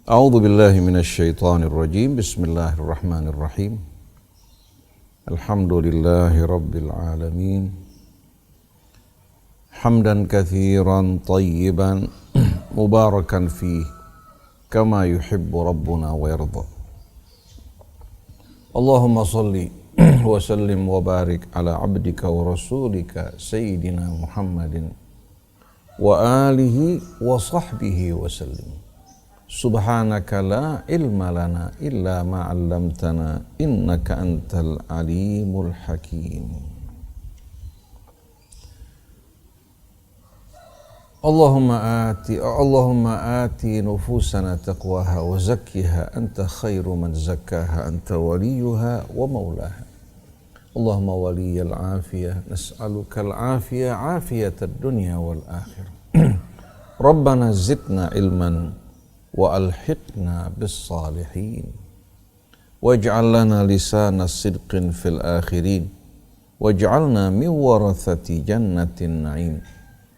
A'udzu billahi minasyaitonir rajim. Bismillahirrahmanirrahim. Alhamdulillahi rabbil alamin. Hamdan katsiran tayyiban mubarakan fihi kama yuhibbu rabbuna wa yarda. Allahumma salli wa sallim wa barik ala abdika wa rasulika sayyidina Muhammadin wa alihi wa sahbihi wa sallim. Subhanaka la ilma lana illa ma 'allamtana innaka antal alimul hakim. Allahumma ati nufusana taqwaha wa zakkiha anta khairu man zakkaha anta waliyuha wa maulaha. Allahumma waliyal afiyah nas'aluka al afiyah afiyatad dunya wal akhirah. Rabbana zidna ilman wa alhiqna bis salihin waj'al lana lisana sidqin fil akhirin waj'alna min warathati jannatin na'im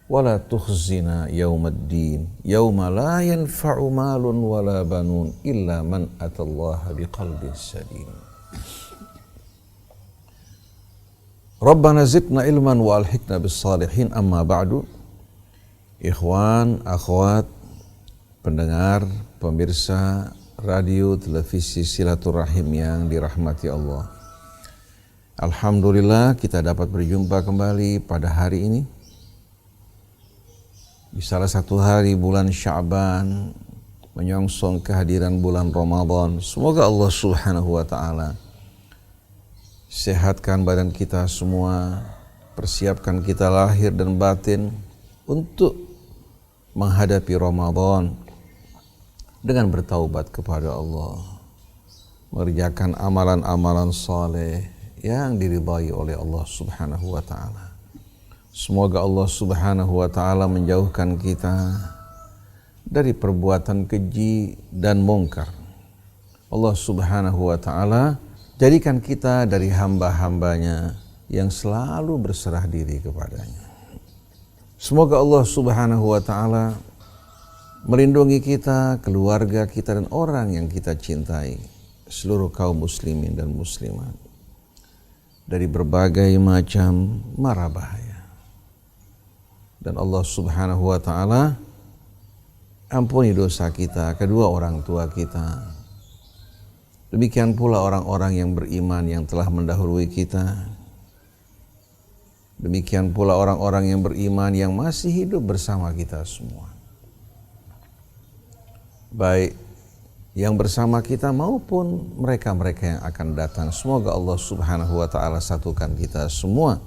wa la tukhzina yawmaddin yawma la yanfa'u malun wala banun illa man atallaha biqalbin salim. Rabbana zidna ilman wa alhiqna bis salihin. Amma ba'du. Ikhwan, akhwat, pendengar, pemirsa radio, televisi Silaturahim yang dirahmati Allah. Alhamdulillah kita dapat berjumpa kembali pada hari ini di salah satu hari bulan Sya'ban menyongsong kehadiran bulan Ramadan. Semoga Allah Subhanahu wa taala sehatkan badan kita semua, persiapkan kita lahir dan batin untuk menghadapi Ramadan dengan bertaubat kepada Allah, mengerjakan amalan-amalan saleh yang diridhai oleh Allah Subhanahu wa taala. Semoga Allah Subhanahu wa taala menjauhkan kita dari perbuatan keji dan mungkar. Allah Subhanahu wa taala jadikan kita dari hamba-hambanya yang selalu berserah diri kepadanya. Semoga Allah Subhanahu wa taala melindungi kita, keluarga kita, dan orang yang kita cintai, seluruh kaum muslimin dan muslimat, dari berbagai macam mara bahaya. Dan Allah Subhanahu wa taala ampuni dosa kita, kedua orang tua kita. Demikian pula orang-orang yang beriman yang telah mendahului kita. Demikian pula orang-orang yang beriman yang masih hidup bersama kita semua, baik yang bersama kita maupun mereka-mereka yang akan datang. Semoga Allah Subhanahu wa taala satukan kita semua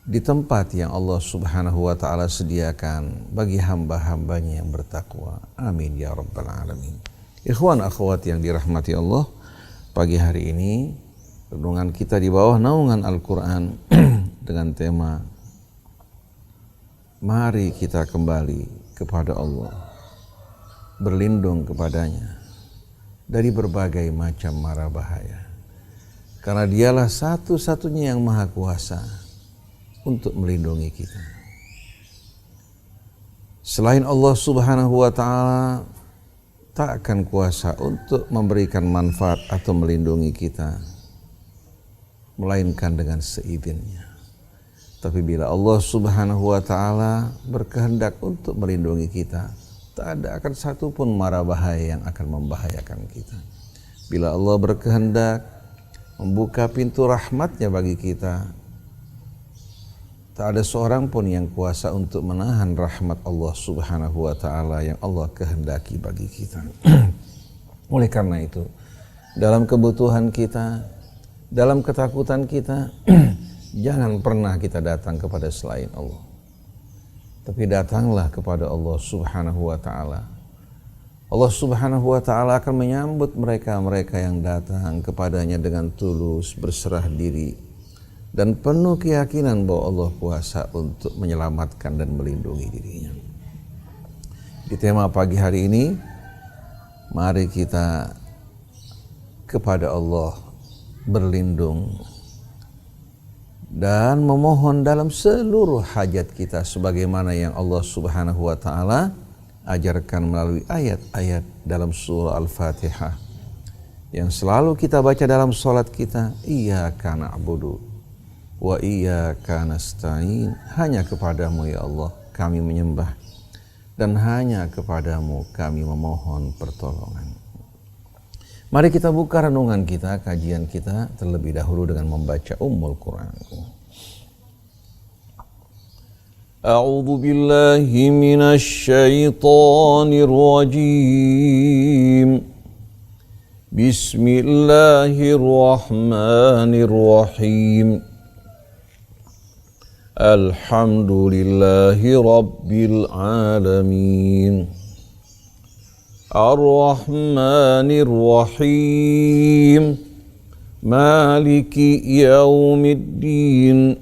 di tempat yang Allah Subhanahu wa taala sediakan bagi hamba-hambanya yang bertakwa. Amin ya rabbal alamin. Ikhwan akhwat yang dirahmati Allah, pagi hari ini renungan kita di bawah naungan Al-Quran dengan tema mari kita kembali kepada Allah, berlindung kepadanya dari berbagai macam mara bahaya, karena dialah satu-satunya yang maha kuasa untuk melindungi kita. Selain Allah Subhanahu wa taala tak akan kuasa untuk memberikan manfaat atau melindungi kita melainkan dengan seizinnya. Tapi bila Allah Subhanahu wa taala berkehendak untuk melindungi kita, tak ada akan satu pun mara bahaya yang akan membahayakan kita. Bila Allah berkehendak membuka pintu rahmatnya bagi kita, tak ada seorang pun yang kuasa untuk menahan rahmat Allah Subhanahu wa taala yang Allah kehendaki bagi kita. Oleh karena itu, dalam kebutuhan kita, dalam ketakutan kita, jangan pernah kita datang kepada selain Allah, tapi datanglah kepada Allah Subhanahu wa taala. Allah Subhanahu wa taala akan menyambut mereka-mereka yang datang kepadanya dengan tulus, berserah diri, dan penuh keyakinan bahwa Allah kuasa untuk menyelamatkan dan melindungi dirinya. Di tema pagi hari ini, mari kita kepada Allah berlindung dan memohon dalam seluruh hajat kita sebagaimana yang Allah Subhanahu wa taala ajarkan melalui ayat-ayat dalam surah Al-Fatihah yang selalu kita baca dalam salat kita. Iyyaka na'budu wa iyyaka nasta'in. Hanya kepadamu ya Allah kami menyembah dan hanya kepadamu kami memohon pertolongan. Mari kita buka renungan kita, kajian kita terlebih dahulu dengan membaca Ummul Quran. A'udzu billahi minasy syaithanir rajim. Bismillahirrahmanirrahim. Alhamdulillahi rabbil alamin. Ar-Rahmanir Rahim. Maliki yaumiddin.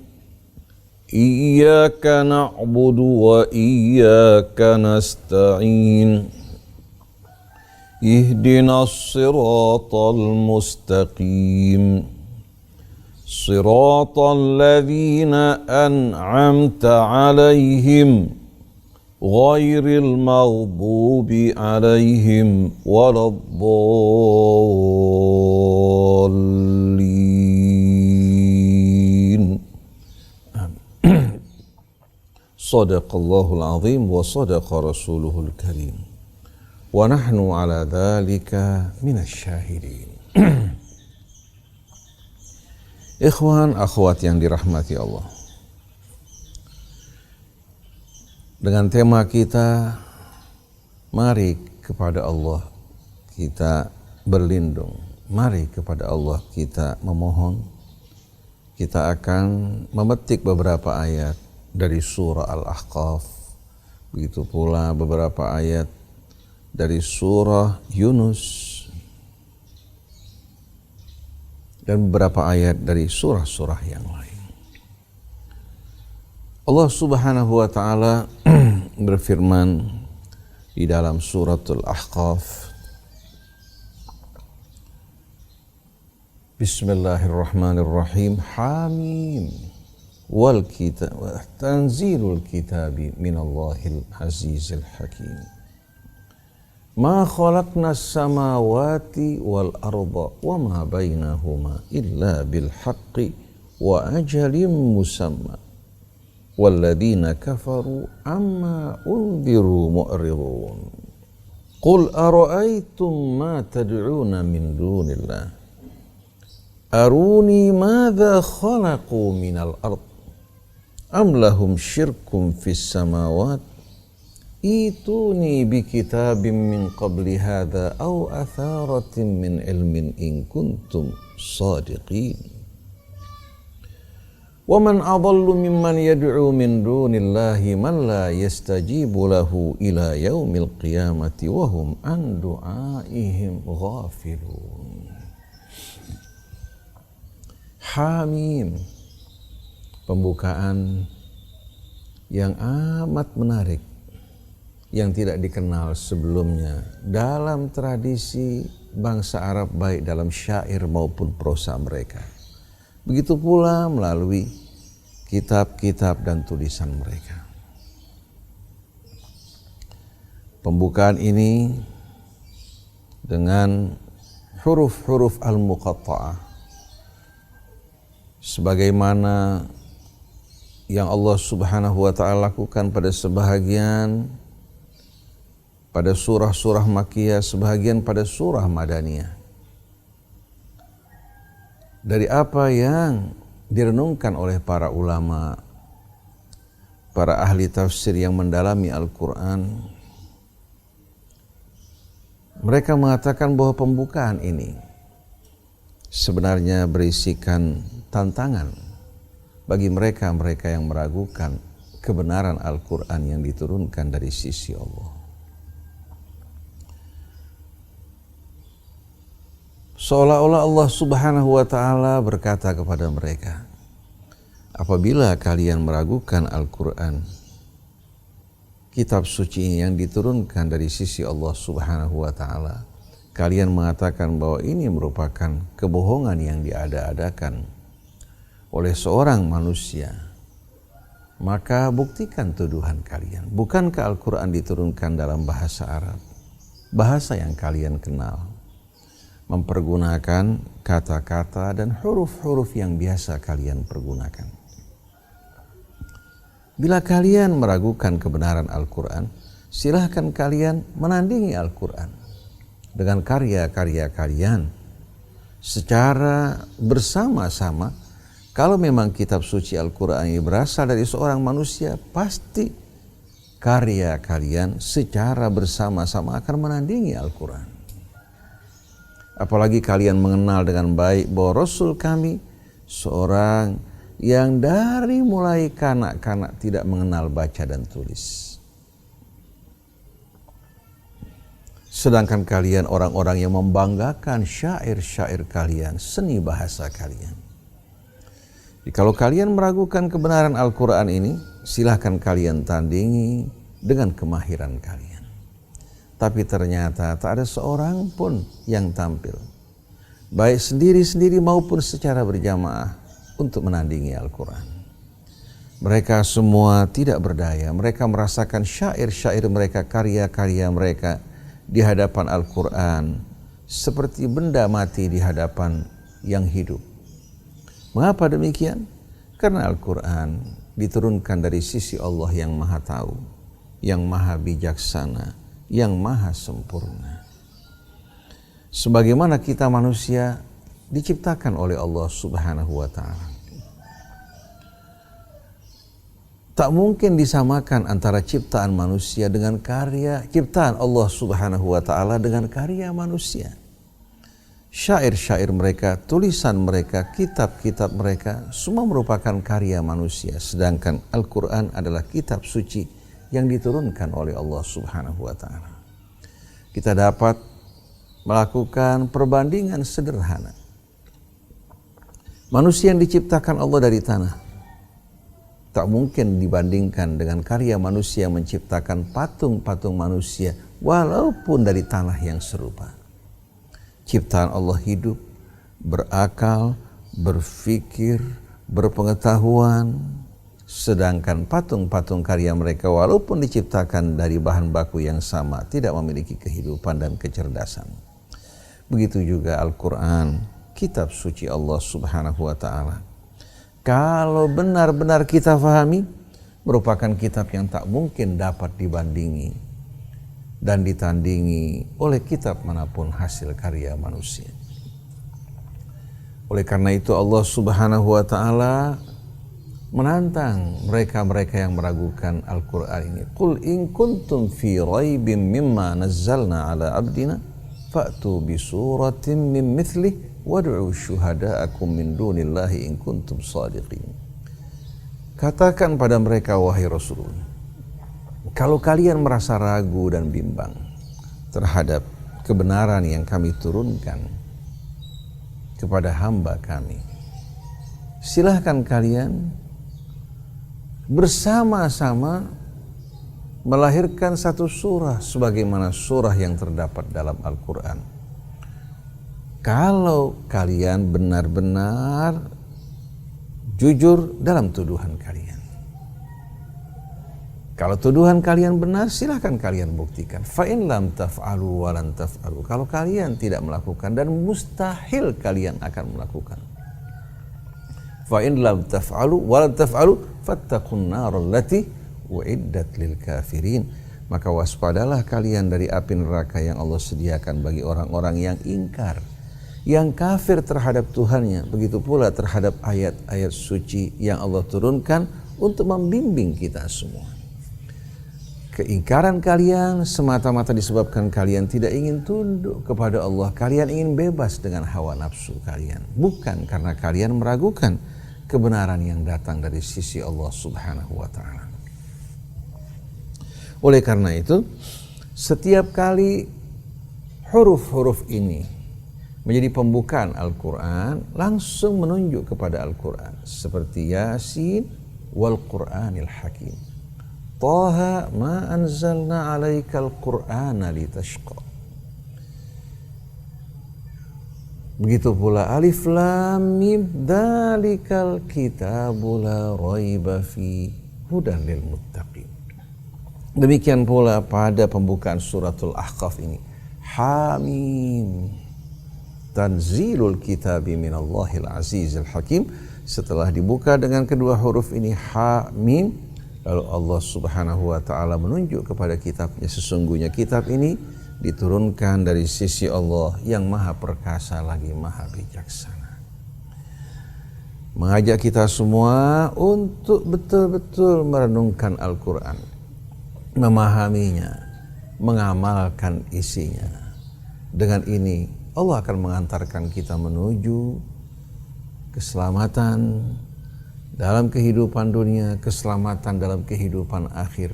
Iyyaka na'budu wa iyyaka nasta'in. Ihdinas siratal mustaqim. Siratal ladzina an'amta 'alaihim ghairil maghdubi 'alaihim waladdallin. Sadaqallahul azim wa sadaqa rasuluhul karim. Wa nahnu ala dzalika minasy syahidin. Ikhwan akhwat yang dirahmati Allah. Dengan tema kita, mari kepada Allah kita berlindung. Mari kepada Allah kita memohon. Kita akan memetik beberapa ayat dari surah Al-Ahqaf. Begitu pula beberapa ayat dari surah Yunus. Dan beberapa ayat dari surah-surah yang lain. Allah Subhanahu wa ta'ala berfirman di dalam suratul Ahqaf. Bismillahirrahmanirrahim. Hamim wal kitab tanzilul kitabi minallahil azizil hakim. Ma khalaqnas samawati wal arda wa ma bainahuma illa bil haqqi wa ajalin musamma. Walladzina kafaru amma unziru mu'ridun. Qul ara'aytum ma tad'una min dunillah. Aruni madza khalaqu minal ard. Am lahum syirkum fis samawati. Ituni bi kitabim min qabli hadha aw atharatin min ilmin in kuntum sadiqin. Wa man adallu mimman yad'u min dunillahi man la yastajibu lahu ila yaumil qiyamati wa hum an du'aihim ghafilun. Hamim, pembukaan yang amat menarik yang tidak dikenal sebelumnya dalam tradisi bangsa Arab, baik dalam syair maupun prosa mereka. Begitu pula melalui kitab-kitab dan tulisan mereka. Pembukaan ini dengan huruf-huruf al-muqatta'ah sebagaimana yang Allah Subhanahu wa ta'ala lakukan pada sebahagian pada surah-surah Makkiyah, sebahagian pada surah Madaniyah. Dari apa yang direnungkan oleh para ulama, para ahli tafsir yang mendalami Al-Quran, mereka mengatakan bahwa pembukaan ini sebenarnya berisikan tantangan bagi mereka-mereka yang meragukan kebenaran Al-Quran yang diturunkan dari sisi Allah. Seolah-olah Allah Subhanahu wa ta'ala berkata kepada mereka, apabila kalian meragukan Al-Quran, kitab suci yang diturunkan dari sisi Allah Subhanahu wa ta'ala, kalian mengatakan bahwa ini merupakan kebohongan yang diada-adakan oleh seorang manusia, maka buktikan tuduhan kalian. Bukankah Al-Quran diturunkan dalam bahasa Arab, bahasa yang kalian kenal, mempergunakan kata-kata dan huruf-huruf yang biasa kalian pergunakan. Bila kalian meragukan kebenaran Al-Quran, silahkan kalian menandingi Al-Quran dengan karya-karya kalian secara bersama-sama. Kalau memang kitab suci Al-Quran ini berasal dari seorang manusia, pasti karya kalian secara bersama-sama akan menandingi Al-Quran. Apalagi kalian mengenal dengan baik bahwa Rasul kami seorang yang dari mulai kanak-kanak tidak mengenal baca dan tulis. Sedangkan kalian orang-orang yang membanggakan syair-syair kalian, seni bahasa kalian. Jadi kalau kalian meragukan kebenaran Al-Quran ini, silahkan kalian tandingi dengan kemahiran kalian. Tapi ternyata tak ada seorang pun yang tampil, baik sendiri-sendiri maupun secara berjamaah, untuk menandingi Al-Quran. Mereka semua tidak berdaya. Mereka merasakan syair-syair mereka, karya-karya mereka di hadapan Al-Quran seperti benda mati di hadapan yang hidup. Mengapa demikian? Karena Al-Quran diturunkan dari sisi Allah yang Maha Tahu, yang Maha Bijaksana, yang Maha Sempurna. Sebagaimana kita manusia diciptakan oleh Allah Subhanahu wa Ta'ala, tak mungkin disamakan antara ciptaan manusia dengan karya ciptaan Allah Subhanahu wa Ta'ala dengan karya manusia. Syair-syair mereka, tulisan mereka, kitab-kitab mereka semua merupakan karya manusia, sedangkan Al-Quran adalah kitab suci yang diturunkan oleh Allah Subhanahu wa Ta'ala. Kita dapat melakukan perbandingan sederhana. Manusia yang diciptakan Allah dari tanah tak mungkin dibandingkan dengan karya manusia yang menciptakan patung-patung manusia walaupun dari tanah yang serupa. Ciptaan Allah hidup, berakal, berfikir, berpengetahuan, sedangkan patung-patung karya mereka walaupun diciptakan dari bahan baku yang sama tidak memiliki kehidupan dan kecerdasan. Begitu juga Al-Quran, kitab suci Allah Subhanahu wa Ta'ala. Kalau benar-benar kita fahami, merupakan kitab yang tak mungkin dapat dibandingi dan ditandingi oleh kitab manapun hasil karya manusia. Oleh karena itu Allah Subhanahu wa Ta'ala menantang mereka-mereka yang meragukan Al-Quran ini. Qul in kuntum fi raibim mimma nazzalna ala abdina fa'tu bi suratin min mithlih wad'u syuhada'akum min dunillahi in kuntum shadiqin. Katakan pada mereka, wahai Rasulullah, kalau kalian merasa ragu dan bimbang terhadap kebenaran yang kami turunkan kepada hamba kami, silahkan kalian bersama-sama melahirkan satu surah sebagaimana surah yang terdapat dalam Al-Quran. Kalau kalian benar-benar jujur dalam tuduhan kalian. Kalau tuduhan kalian benar, silahkan kalian buktikan. Fa in lam taf'alu wa lan taf'alu. Kalau kalian tidak melakukan dan mustahil kalian akan melakukan. Fa in lam taf'alu wa lan taf'alu fattaqun nar allati uiddat lil kafirin. Maka waspadalah kalian dari api neraka yang Allah sediakan bagi orang-orang yang ingkar, yang kafir terhadap Tuhannya. Begitu pula terhadap ayat-ayat suci yang Allah turunkan untuk membimbing kita semua. Keingkaran kalian semata-mata disebabkan kalian tidak ingin tunduk kepada Allah. Kalian ingin bebas dengan hawa nafsu kalian. Bukan karena kalian meragukan kebenaran yang datang dari sisi Allah Subhanahu wa Ta'ala. Oleh karena itu, setiap kali huruf-huruf ini menjadi pembukaan Al-Quran, langsung menunjuk kepada Al-Quran. Seperti Yasin wal Qur'anil Hakim. Taha ma anzalna alaikal Qur'ana litashqa. Begitu pula Alif Lam Mim, dzalikal kitabu la raiba fi hudan lil muttaqin. Demikian pula pada pembukaan suratul Ahqaf ini. Hamim. Tanzilul kitabi minallahil azizil hakim. Setelah dibuka dengan kedua huruf ini Hamim, lalu Allah Subhanahu wa taala menunjuk kepada kitabnya, sesungguhnya kitab ini diturunkan dari sisi Allah yang maha perkasa lagi maha bijaksana. Mengajak kita semua untuk betul-betul merenungkan Al-Quran, memahaminya, mengamalkan isinya. Dengan ini Allah akan mengantarkan kita menuju keselamatan dalam kehidupan dunia, keselamatan dalam kehidupan akhir,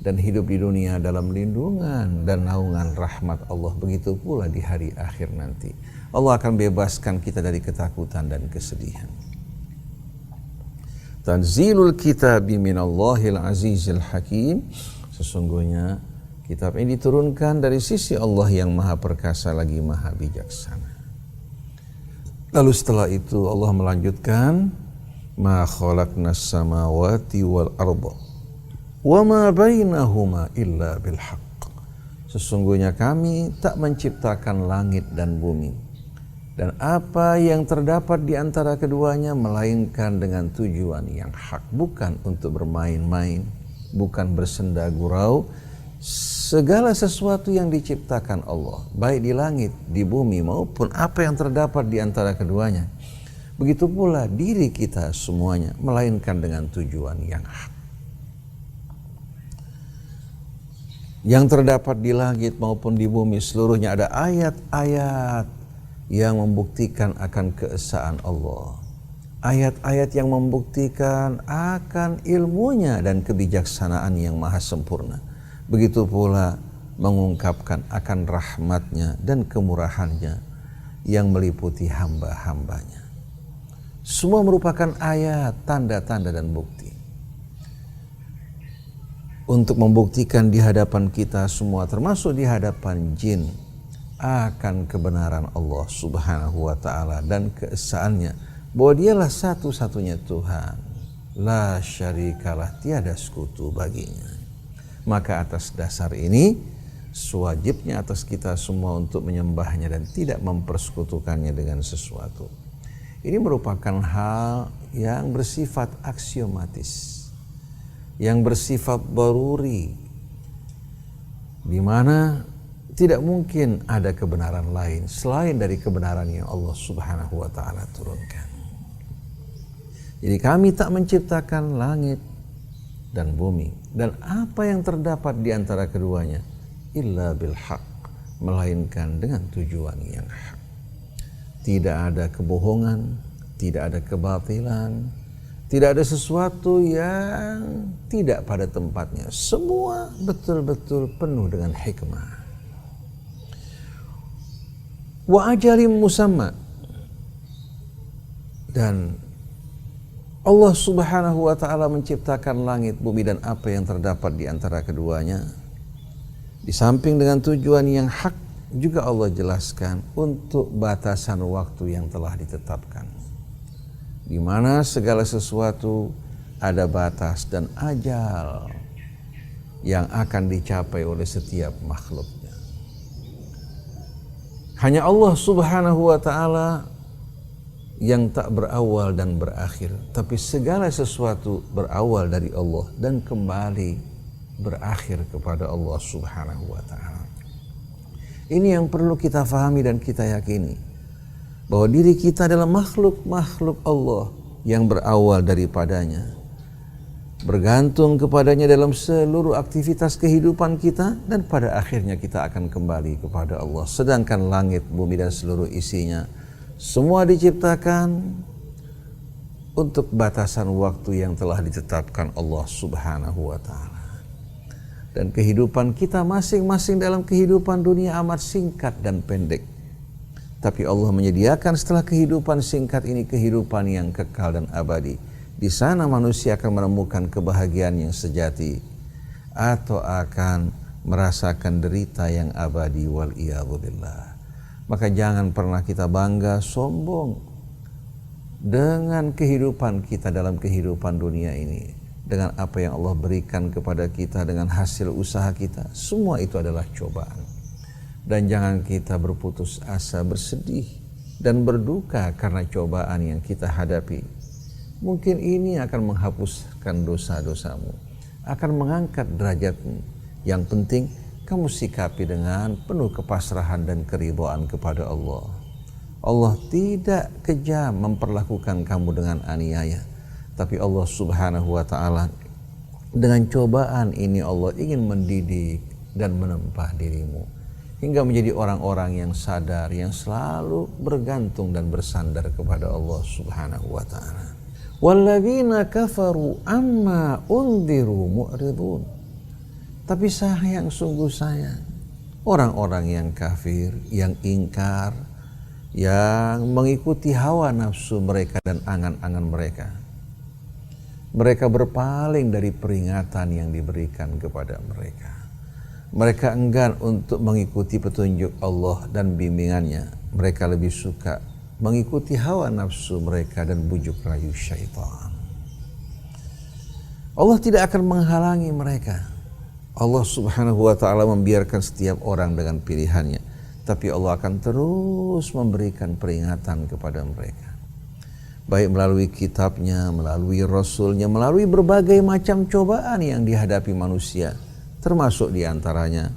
dan hidup di dunia dalam lindungan dan naungan rahmat Allah. Begitu pula di hari akhir nanti. Allah akan bebaskan kita dari ketakutan dan kesedihan. Tanzilul kitabi minallahil azizil hakim. Sesungguhnya kitab ini diturunkan dari sisi Allah yang maha perkasa lagi maha bijaksana. Lalu setelah itu Allah melanjutkan, ma khalaqnas samawati wal arda wa ma bainahuma illa bil haqq. Sesungguhnya kami tak menciptakan langit dan bumi dan apa yang terdapat di antara keduanya melainkan dengan tujuan yang hak, bukan untuk bermain-main, bukan bersenda gurau. Segala sesuatu yang diciptakan Allah, baik di langit, di bumi maupun apa yang terdapat di antara keduanya, begitu pula diri kita semuanya melainkan dengan tujuan yang hak. Yang terdapat di langit maupun di bumi seluruhnya ada ayat-ayat yang membuktikan akan keesaan Allah. Ayat-ayat yang membuktikan akan ilmunya dan kebijaksanaan yang maha sempurna. Begitu pula mengungkapkan akan rahmatnya dan kemurahannya yang meliputi hamba-hambanya. Semua merupakan ayat, tanda-tanda dan bukti. Untuk membuktikan di hadapan kita semua, termasuk di hadapan jin, akan kebenaran Allah Subhanahu wa ta'ala dan keesaannya, bahwa dialah satu-satunya Tuhan, la syarikalah, tiada sekutu baginya. Maka atas dasar ini sewajibnya atas kita semua untuk menyembahnya dan tidak mempersekutukannya dengan sesuatu. Ini merupakan hal yang bersifat aksiomatis, yang bersifat daruri, di mana tidak mungkin ada kebenaran lain selain dari kebenaran yang Allah Subhanahu wa ta'ala turunkan. Jadi kami tak menciptakan langit dan bumi dan apa yang terdapat di antara keduanya illa bil haqq, melainkan dengan tujuan yang hak. Tidak ada kebohongan, tidak ada kebatilan, tidak ada sesuatu yang tidak pada tempatnya. Semua betul-betul penuh dengan hikmah. Wa ajalim musamma, dan Allah Subhanahu wa ta'ala menciptakan langit, bumi dan apa yang terdapat di antara keduanya. Di samping dengan tujuan yang hak, juga Allah jelaskan untuk batasan waktu yang telah ditetapkan, di mana segala sesuatu ada batas dan ajal yang akan dicapai oleh setiap makhluknya. Hanya Allah Subhanahu wa ta'ala yang tak berawal dan berakhir, tapi segala sesuatu berawal dari Allah dan kembali berakhir kepada Allah Subhanahu wa ta'ala. Ini yang perlu kita fahami dan kita yakini, bahwa diri kita adalah makhluk-makhluk Allah yang berawal daripadanya, bergantung kepadanya dalam seluruh aktivitas kehidupan kita, dan pada akhirnya kita akan kembali kepada Allah. Sedangkan langit, bumi dan seluruh isinya semua diciptakan untuk batasan waktu yang telah ditetapkan Allah Subhanahu wa ta'ala. Dan kehidupan kita masing-masing dalam kehidupan dunia amat singkat dan pendek. Tapi Allah menyediakan setelah kehidupan singkat ini kehidupan yang kekal dan abadi. Di sana manusia akan menemukan kebahagiaan yang sejati atau akan merasakan derita yang abadi, wal iyadzubillah. Maka jangan pernah kita bangga, sombong dengan kehidupan kita dalam kehidupan dunia ini. dengan apa yang Allah berikan kepada kita, dengan hasil usaha kita, semua itu adalah cobaan. Dan jangan kita berputus asa, bersedih dan berduka karena cobaan yang kita hadapi. Mungkin ini akan menghapuskan dosa-dosamu, akan mengangkat derajatmu. Yang penting kamu sikapi dengan penuh kepasrahan dan keridhaan kepada Allah. Allah tidak kejam memperlakukan kamu dengan aniaya, tapi Allah Subhanahu wa ta'ala dengan cobaan ini Allah ingin mendidik dan menempa dirimu hingga menjadi orang-orang yang sadar, yang selalu bergantung dan bersandar kepada Allah Subhanahu wa ta'ala. Walladzina kafaru amma undiru mu'ridun. Tapi sayang, sungguh sayang, orang-orang yang kafir, yang ingkar, yang mengikuti hawa nafsu mereka dan angan-angan mereka. Mereka berpaling dari peringatan yang diberikan kepada mereka. Mereka enggan untuk mengikuti petunjuk Allah dan bimbingannya. Mereka lebih suka mengikuti hawa nafsu mereka dan bujuk rayu syaitan. Allah tidak akan menghalangi mereka. Allah Subhanahu wa ta'ala membiarkan setiap orang dengan pilihannya, tapi Allah akan terus memberikan peringatan kepada mereka, baik melalui kitabnya, melalui rasulnya, melalui berbagai macam cobaan yang dihadapi manusia, termasuk diantaranya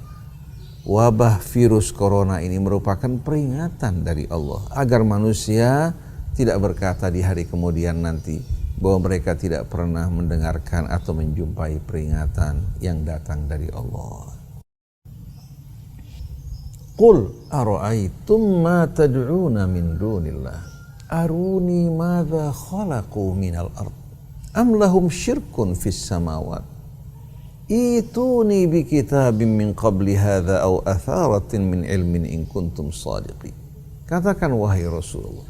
wabah virus corona ini merupakan peringatan dari Allah agar manusia tidak berkata di hari kemudian nanti bahwa mereka tidak pernah mendengarkan atau menjumpai peringatan yang datang dari Allah. Qul ara'aytum ma tad'una min dunillah aruni madza khalaqu minal ard am lahum syirkun fis samawat ituni bi kitabim min qabli hadza aw atharatin min ilmin in kuntum shadiqin. Katakan wahai Rasulullah,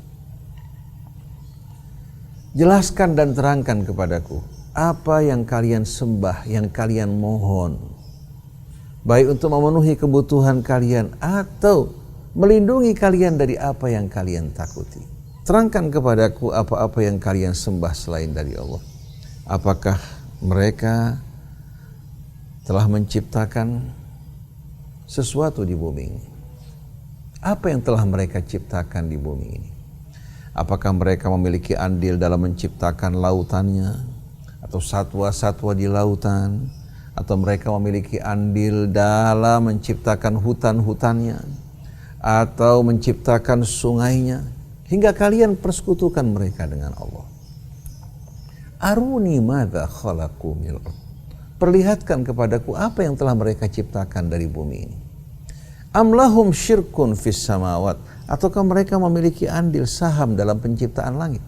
jelaskan dan terangkan kepadaku apa yang kalian sembah, yang kalian mohon, baik untuk memenuhi kebutuhan kalian atau melindungi kalian dari apa yang kalian takuti. Terangkan kepadaku apa-apa yang kalian sembah selain dari Allah. Apakah mereka telah menciptakan sesuatu di bumi ini? Apa yang telah mereka ciptakan di bumi ini? Apakah mereka memiliki andil dalam menciptakan lautannya atau satwa-satwa di lautan, atau mereka memiliki andil dalam menciptakan hutan-hutannya atau menciptakan sungainya, hingga kalian persekutukan mereka dengan Allah. Aruni madza khalaqu minal ard. Perlihatkan kepadaku apa yang telah mereka ciptakan dari bumi ini. Am lahum syirkun fis samawat. Ataukah mereka memiliki andil saham dalam penciptaan langit?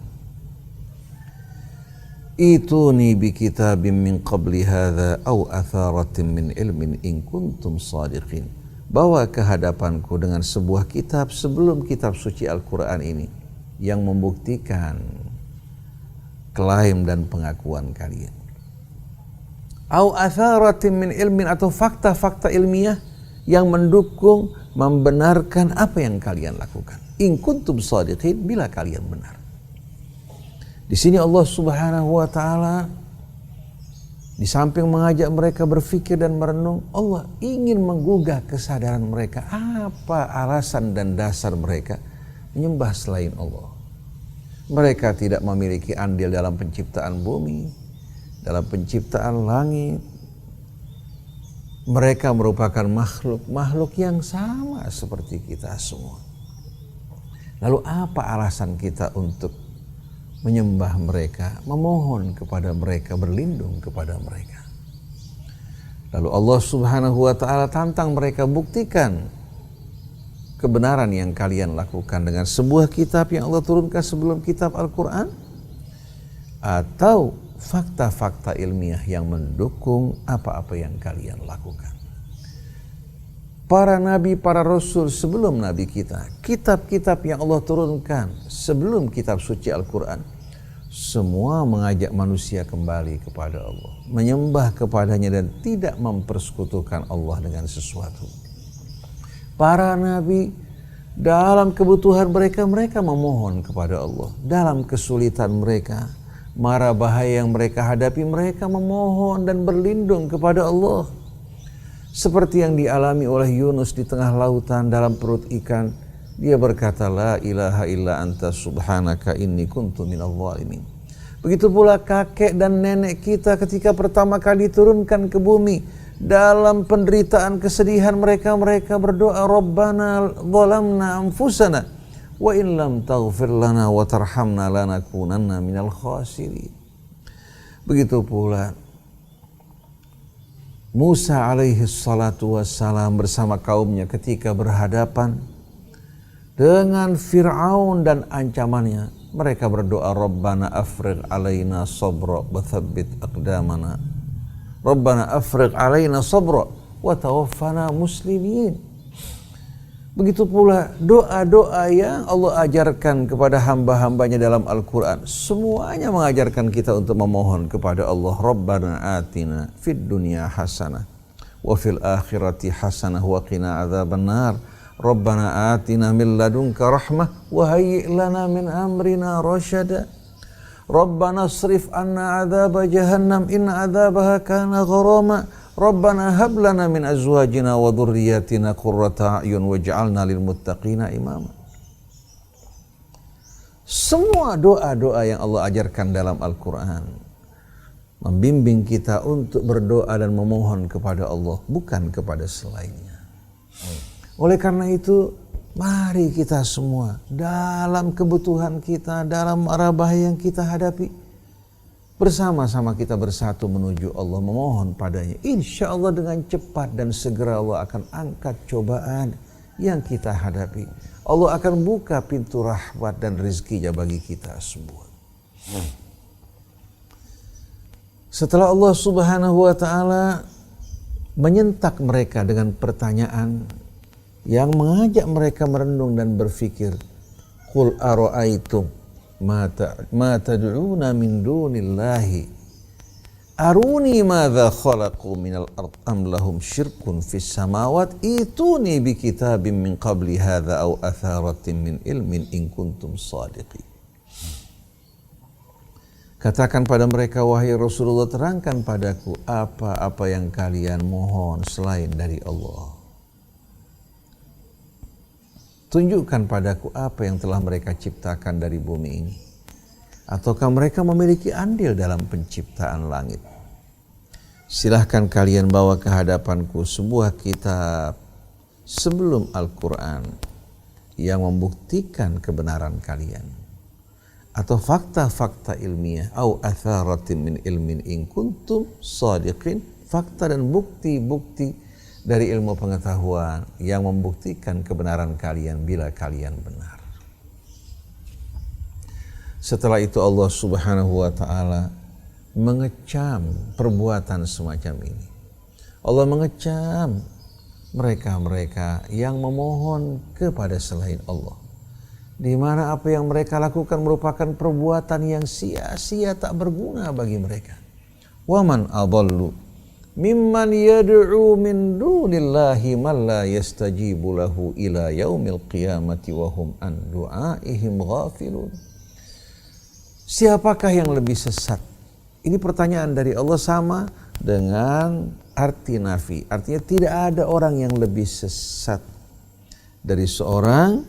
Ituni bi kitabim min qabli hadza aw atharatin min ilmin in kuntum shadiqin. Bawa ke hadapanku dengan sebuah kitab sebelum kitab suci Al-Quran ini yang membuktikan klaim dan pengakuan kalian. Aw atharatin min ilmin, atau fakta-fakta ilmiah yang mendukung, membenarkan apa yang kalian lakukan. In kuntum shadiqin, bila kalian benar. Di sini Allah Subhanahu wa ta'ala di samping mengajak mereka berfikir dan merenung, Allah ingin menggugah kesadaran mereka. Apa alasan dan dasar mereka menyembah selain Allah? Mereka tidak memiliki andil dalam penciptaan bumi, dalam penciptaan langit. Mereka merupakan makhluk yang sama seperti kita semua. Lalu apa alasan kita untuk menyembah mereka, memohon kepada mereka, berlindung kepada mereka? Lalu Allah Subhanahu wa ta'ala tantang mereka, buktikan kebenaran yang kalian lakukan dengan sebuah kitab yang Allah turunkan sebelum kitab Al-Quran, atau fakta-fakta ilmiah yang mendukung apa-apa yang kalian lakukan. Para nabi, para rasul sebelum nabi kita, kitab-kitab yang Allah turunkan sebelum kitab suci Al-Quran, semua mengajak manusia kembali kepada Allah, menyembah kepadanya dan tidak mempersekutukan Allah dengan sesuatu. Para nabi dalam kebutuhan mereka, mereka memohon kepada Allah. Dalam kesulitan mereka, mara bahaya yang mereka hadapi, mereka memohon dan berlindung kepada Allah. Seperti yang dialami oleh Yunus di tengah lautan dalam perut ikan. Dia berkata, la ilaha illa anta subhanaka inni kuntu minadh dhalimin. Begitu pula kakek dan nenek kita ketika pertama kali diturunkan ke bumi. Dalam penderitaan kesedihan mereka berdoa, Rabbana zalamna anfusana wa in lam taghfir lana wa tarhamna lanakunanna minal khasirin. Begitu pula Musa alaihi salatu wassalam bersama kaumnya ketika berhadapan dengan Fir'aun dan ancamannya. Mereka berdoa, Rabbana afrigh alaina sabra wa thabbit aqdamana. Rabbana afrigh alaina sabra wa tawaffana muslimin. Begitu pula doa-doa yang Allah ajarkan kepada hamba-hambanya dalam Al-Quran. Semuanya mengajarkan kita untuk memohon kepada Allah. Rabbana atina fid dunya hasanah wa fil akhirati hasanah wa qina adzabannar. Rabbana atina min ladunka rahmah wa hayyi' lana min amrina rasyada. Rabbana asrif anna adzaba jahannam inna adzabaha kana gharama. Rabbana hab lana min azwajina wa dhurriyyatina qurrata a'yun waj'alna lil muttaqina imama. Semua doa-doa yang Allah ajarkan dalam Al-Quran membimbing kita untuk berdoa dan memohon kepada Allah, bukan kepada selainnya. Oleh karena itu, mari kita semua dalam kebutuhan kita, dalam mara bahaya yang kita hadapi, bersama-sama kita bersatu menuju Allah, memohon padanya. Insya Allah dengan cepat dan segera Allah akan angkat cobaan yang kita hadapi. Allah akan buka pintu rahmat dan rezekinya bagi kita semua. Setelah Allah subhanahu wa ta'ala menyentak mereka dengan pertanyaan yang mengajak mereka merenung dan berfikir, Qul ara'aitum ma tad'una min dunillahi aruni madza khalaqu minal ard am lahum syirkun fis samawat ituni bi kitabim min qabli hadza aw atharatin min ilmin in kuntum shadiqin. Katakan pada mereka, wahai Rasulullah, terangkan padaku apa-apa yang kalian mohon selain dari Allah. Tunjukkan padaku apa yang telah mereka ciptakan dari bumi ini. Ataukah mereka memiliki andil dalam penciptaan langit? Silahkan kalian bawa ke hadapanku sebuah kitab sebelum Al-Quran yang membuktikan kebenaran kalian. Atau fakta-fakta ilmiah. Au atharatin min ilmin in kuntum shadiqin. Fakta dan bukti-bukti dari ilmu pengetahuan yang membuktikan kebenaran kalian bila kalian benar. Setelah itu Allah subhanahu wa ta'ala mengecam perbuatan semacam ini. Allah mengecam mereka-mereka yang memohon kepada selain Allah, di mana apa yang mereka lakukan merupakan perbuatan yang sia-sia, tak berguna bagi mereka. Waman adallu mimman yad'u min dunillahi man la yastajibu lahu ila yaumil qiyamati wa hum an du'aihim ghafilun. Siapakah yang lebih sesat? Ini pertanyaan dari Allah sama dengan arti nafi. Artinya tidak ada orang yang lebih sesat dari seorang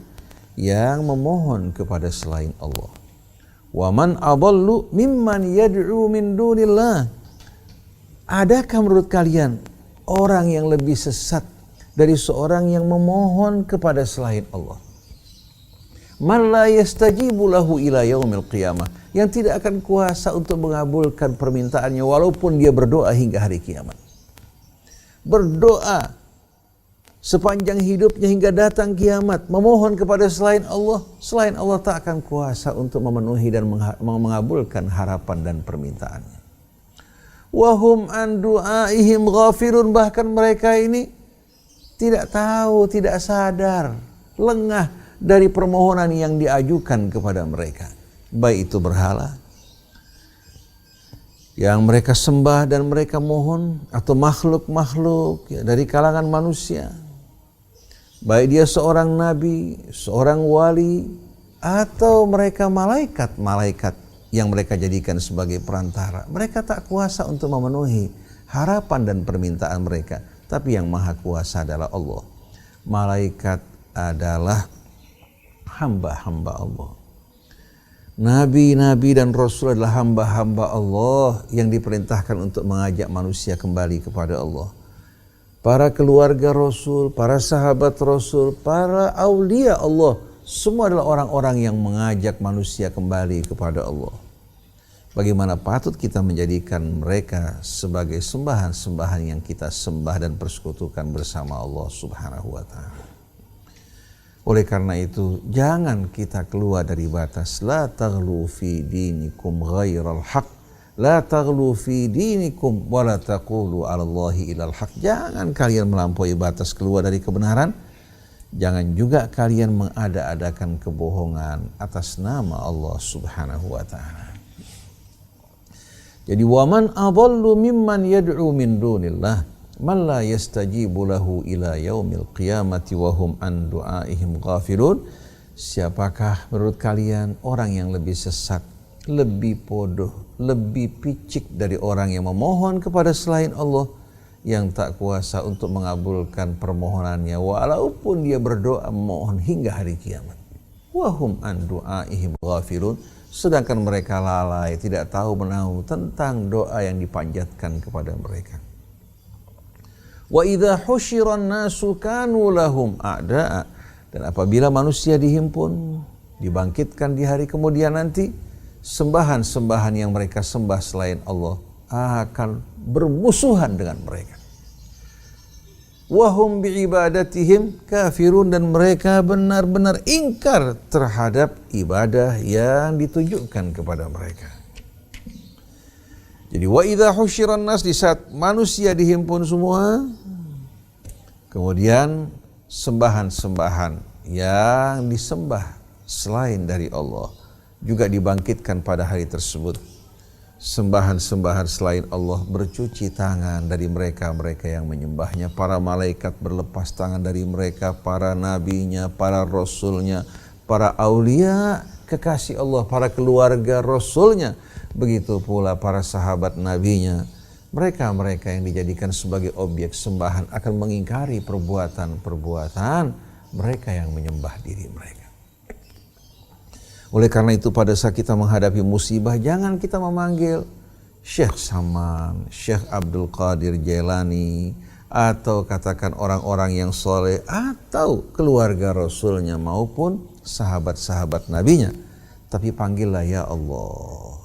yang memohon kepada selain Allah. Wa man adallu mimman yad'u min dunillah. Adakah menurut kalian orang yang lebih sesat dari seorang yang memohon kepada selain Allah? Man la yastajibu lahu ila yaumil qiyamah, yang tidak akan kuasa untuk mengabulkan permintaannya walaupun dia berdoa hingga hari kiamat. Berdoa sepanjang hidupnya hingga datang kiamat, memohon kepada selain Allah tak akan kuasa untuk memenuhi dan mengabulkan harapan dan permintaannya. Wahum an du'aihim ghafirun, bahkan mereka ini tidak tahu, tidak sadar, lengah dari permohonan yang diajukan kepada mereka. Baik itu berhala yang mereka sembah dan mereka mohon, atau makhluk-makhluk dari kalangan manusia. Baik dia seorang nabi, seorang wali, atau mereka malaikat-malaikat yang mereka jadikan sebagai perantara. Mereka tak kuasa untuk memenuhi harapan dan permintaan mereka, tapi yang maha kuasa adalah Allah. Malaikat adalah hamba-hamba Allah. Nabi-nabi dan Rasul adalah hamba-hamba Allah yang diperintahkan untuk mengajak manusia kembali kepada Allah. Para keluarga Rasul, para sahabat Rasul, para aulia Allah, semua adalah orang-orang yang mengajak manusia kembali kepada Allah. Bagaimana patut kita menjadikan mereka sebagai sembahan-sembahan yang kita sembah dan persekutukan bersama Allah Subhanahu wa Ta'ala. Oleh karena itu, jangan kita keluar dari batas. La taghlu fi dinikum ghairal haq. La taghlu fi dinikum wa la taqulu 'ala Allahi illal haq. Jangan kalian melampaui batas keluar dari kebenaran. Jangan juga kalian mengada-adakan kebohongan atas nama Allah Subhanahu wa Ta'ala. Jadi waman adallu mimman yad'u min dunillah man la yastajibu lahu ila yaumil qiyamati wa hum an du'aihim ghafilun. Siapakah menurut kalian orang yang lebih sesat, lebih bodoh, lebih picik dari orang yang memohon kepada selain Allah, yang tak kuasa untuk mengabulkan permohonannya walaupun dia berdoa memohon hingga hari kiamat. Wa hum an du'aihim ghafilun. Sedangkan mereka lalai, tidak tahu menahu tentang doa yang dipanjatkan kepada mereka. Wa idza husyiran nasu kanu lahum a'da'a. Dan apabila manusia dihimpun, dibangkitkan di hari kemudian nanti, sembahan-sembahan yang mereka sembah selain Allah akan bermusuhan dengan mereka. Wahum biibadatihim kafirun, dan mereka benar-benar ingkar terhadap ibadah yang ditujukan kepada mereka. Jadi wa idza husyiran nas, di saat manusia dihimpun semua, kemudian sembahan-sembahan yang disembah selain dari Allah juga dibangkitkan pada hari tersebut. Sembahan-sembahan selain Allah bercuci tangan dari mereka-mereka yang menyembahnya. Para malaikat berlepas tangan dari mereka, para nabinya, para rasulnya, para aulia kekasih Allah, para keluarga rasulnya. Begitu pula para sahabat nabinya. Mereka-mereka yang dijadikan sebagai objek sembahan akan mengingkari perbuatan-perbuatan mereka yang menyembah diri mereka. Oleh karena itu pada saat kita menghadapi musibah, jangan kita memanggil Syekh Saman, Syekh Abdul Qadir Jailani, atau katakan orang-orang yang soleh, atau keluarga Rasulnya maupun sahabat-sahabat Nabinya. Tapi panggillah ya Allah.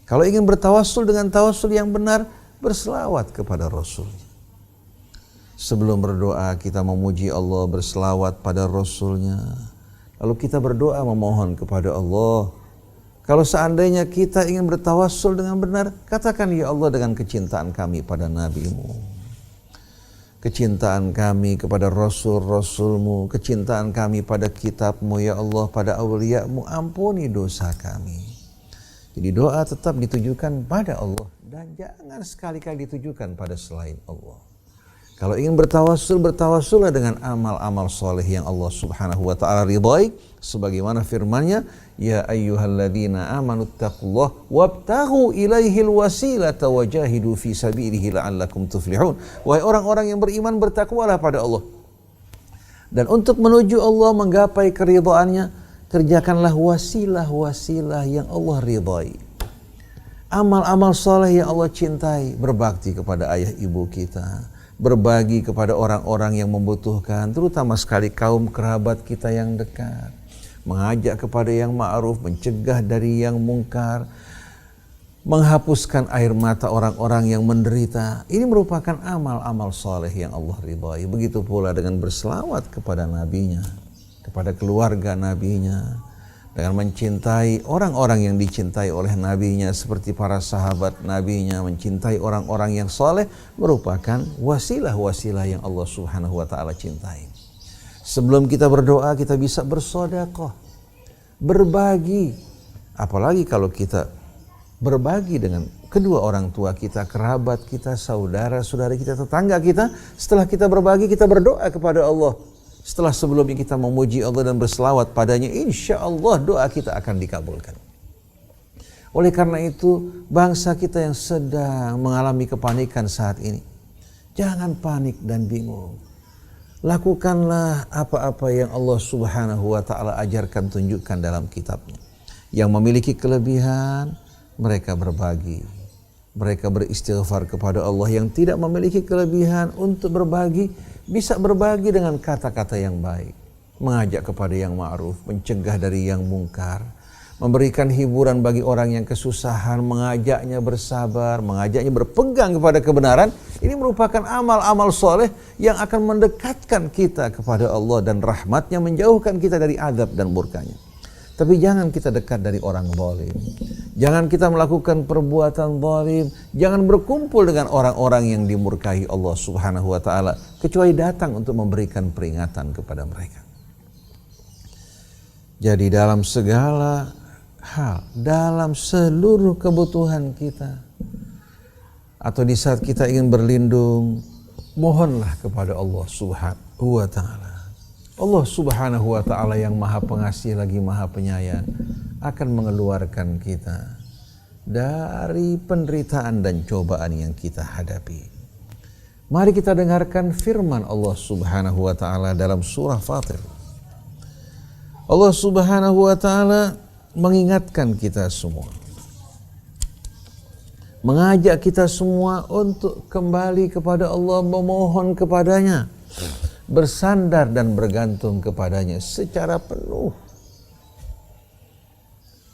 Kalau ingin bertawassul dengan tawassul yang benar, berselawat kepada Rasul. Sebelum berdoa kita memuji Allah, berselawat pada Rasulnya. Lalu kita berdoa memohon kepada Allah. Kalau seandainya kita ingin bertawassul dengan benar, katakan ya Allah dengan kecintaan kami pada Nabi-Mu, kecintaan kami kepada Rasul-Rasul-Mu, kecintaan kami pada kitab-Mu ya Allah, pada awliya-Mu, ampuni dosa kami. Jadi doa tetap ditujukan pada Allah dan jangan sekali-kali ditujukan pada selain Allah. Kalau ingin bertawassul, bertawassullah dengan amal-amal soleh yang Allah Subhanahu wa Ta'ala ridhai, sebagaimana firman-Nya, ya ayyuhalladzina amanu taqullaha wabtaghu ilaihil wasilata wajahidu fi sabilihi la'allakum tuflihun. Wahai orang-orang yang beriman, bertakwalah pada Allah. Dan untuk menuju Allah, menggapai keridhaannya, kerjakanlah wasilah-wasilah yang Allah ridhai. Amal-amal soleh yang Allah cintai, berbakti kepada ayah ibu kita, berbagi kepada orang-orang yang membutuhkan, terutama sekali kaum kerabat kita yang dekat, mengajak kepada yang ma'ruf, mencegah dari yang mungkar, menghapuskan air mata orang-orang yang menderita. Ini merupakan amal-amal soleh yang Allah ridhai. Begitu pula dengan berselawat kepada nabinya, kepada keluarga nabinya, dengan mencintai orang-orang yang dicintai oleh nabinya seperti para sahabat nabinya, mencintai orang-orang yang soleh, merupakan wasilah-wasilah yang Allah Subhanahu wa Ta'ala cintai. Sebelum kita berdoa, kita bisa bersedekah, berbagi. Apalagi kalau kita berbagi dengan kedua orang tua kita, kerabat kita, saudara-saudara kita, tetangga kita. Setelah kita berbagi, kita berdoa kepada Allah. Setelah sebelumnya kita memuji Allah dan berselawat padanya, insya Allah doa kita akan dikabulkan. Oleh karena itu, bangsa kita yang sedang mengalami kepanikan saat ini, jangan panik dan bingung. Lakukanlah apa-apa yang Allah Subhanahu wa Ta'ala ajarkan, tunjukkan dalam kitabnya. Yang memiliki kelebihan, mereka berbagi. Mereka beristighfar kepada Allah. Yang tidak memiliki kelebihan untuk berbagi, bisa berbagi dengan kata-kata yang baik. Mengajak kepada yang ma'ruf, mencegah dari yang mungkar. Memberikan hiburan bagi orang yang kesusahan, mengajaknya bersabar, mengajaknya berpegang kepada kebenaran. Ini merupakan amal-amal soleh yang akan mendekatkan kita kepada Allah dan rahmatnya, menjauhkan kita dari azab dan murkanya. Tapi jangan kita dekat dari orang zalim. Jangan kita melakukan perbuatan zalim. Jangan berkumpul dengan orang-orang yang dimurkai Allah Subhanahu wa Ta'ala, kecuali datang untuk memberikan peringatan kepada mereka. Jadi dalam segala hal, dalam seluruh kebutuhan kita, atau di saat kita ingin berlindung, mohonlah kepada Allah Subhanahu wa Ta'ala. Allah Subhanahu wa Ta'ala yang Maha Pengasih lagi Maha Penyayang akan mengeluarkan kita dari penderitaan dan cobaan yang kita hadapi. Mari kita dengarkan firman Allah Subhanahu wa Ta'ala dalam surah Fatir. Allah Subhanahu wa Ta'ala mengingatkan kita semua, mengajak kita semua untuk kembali kepada Allah, memohon kepadanya, bersandar dan bergantung kepadanya secara penuh.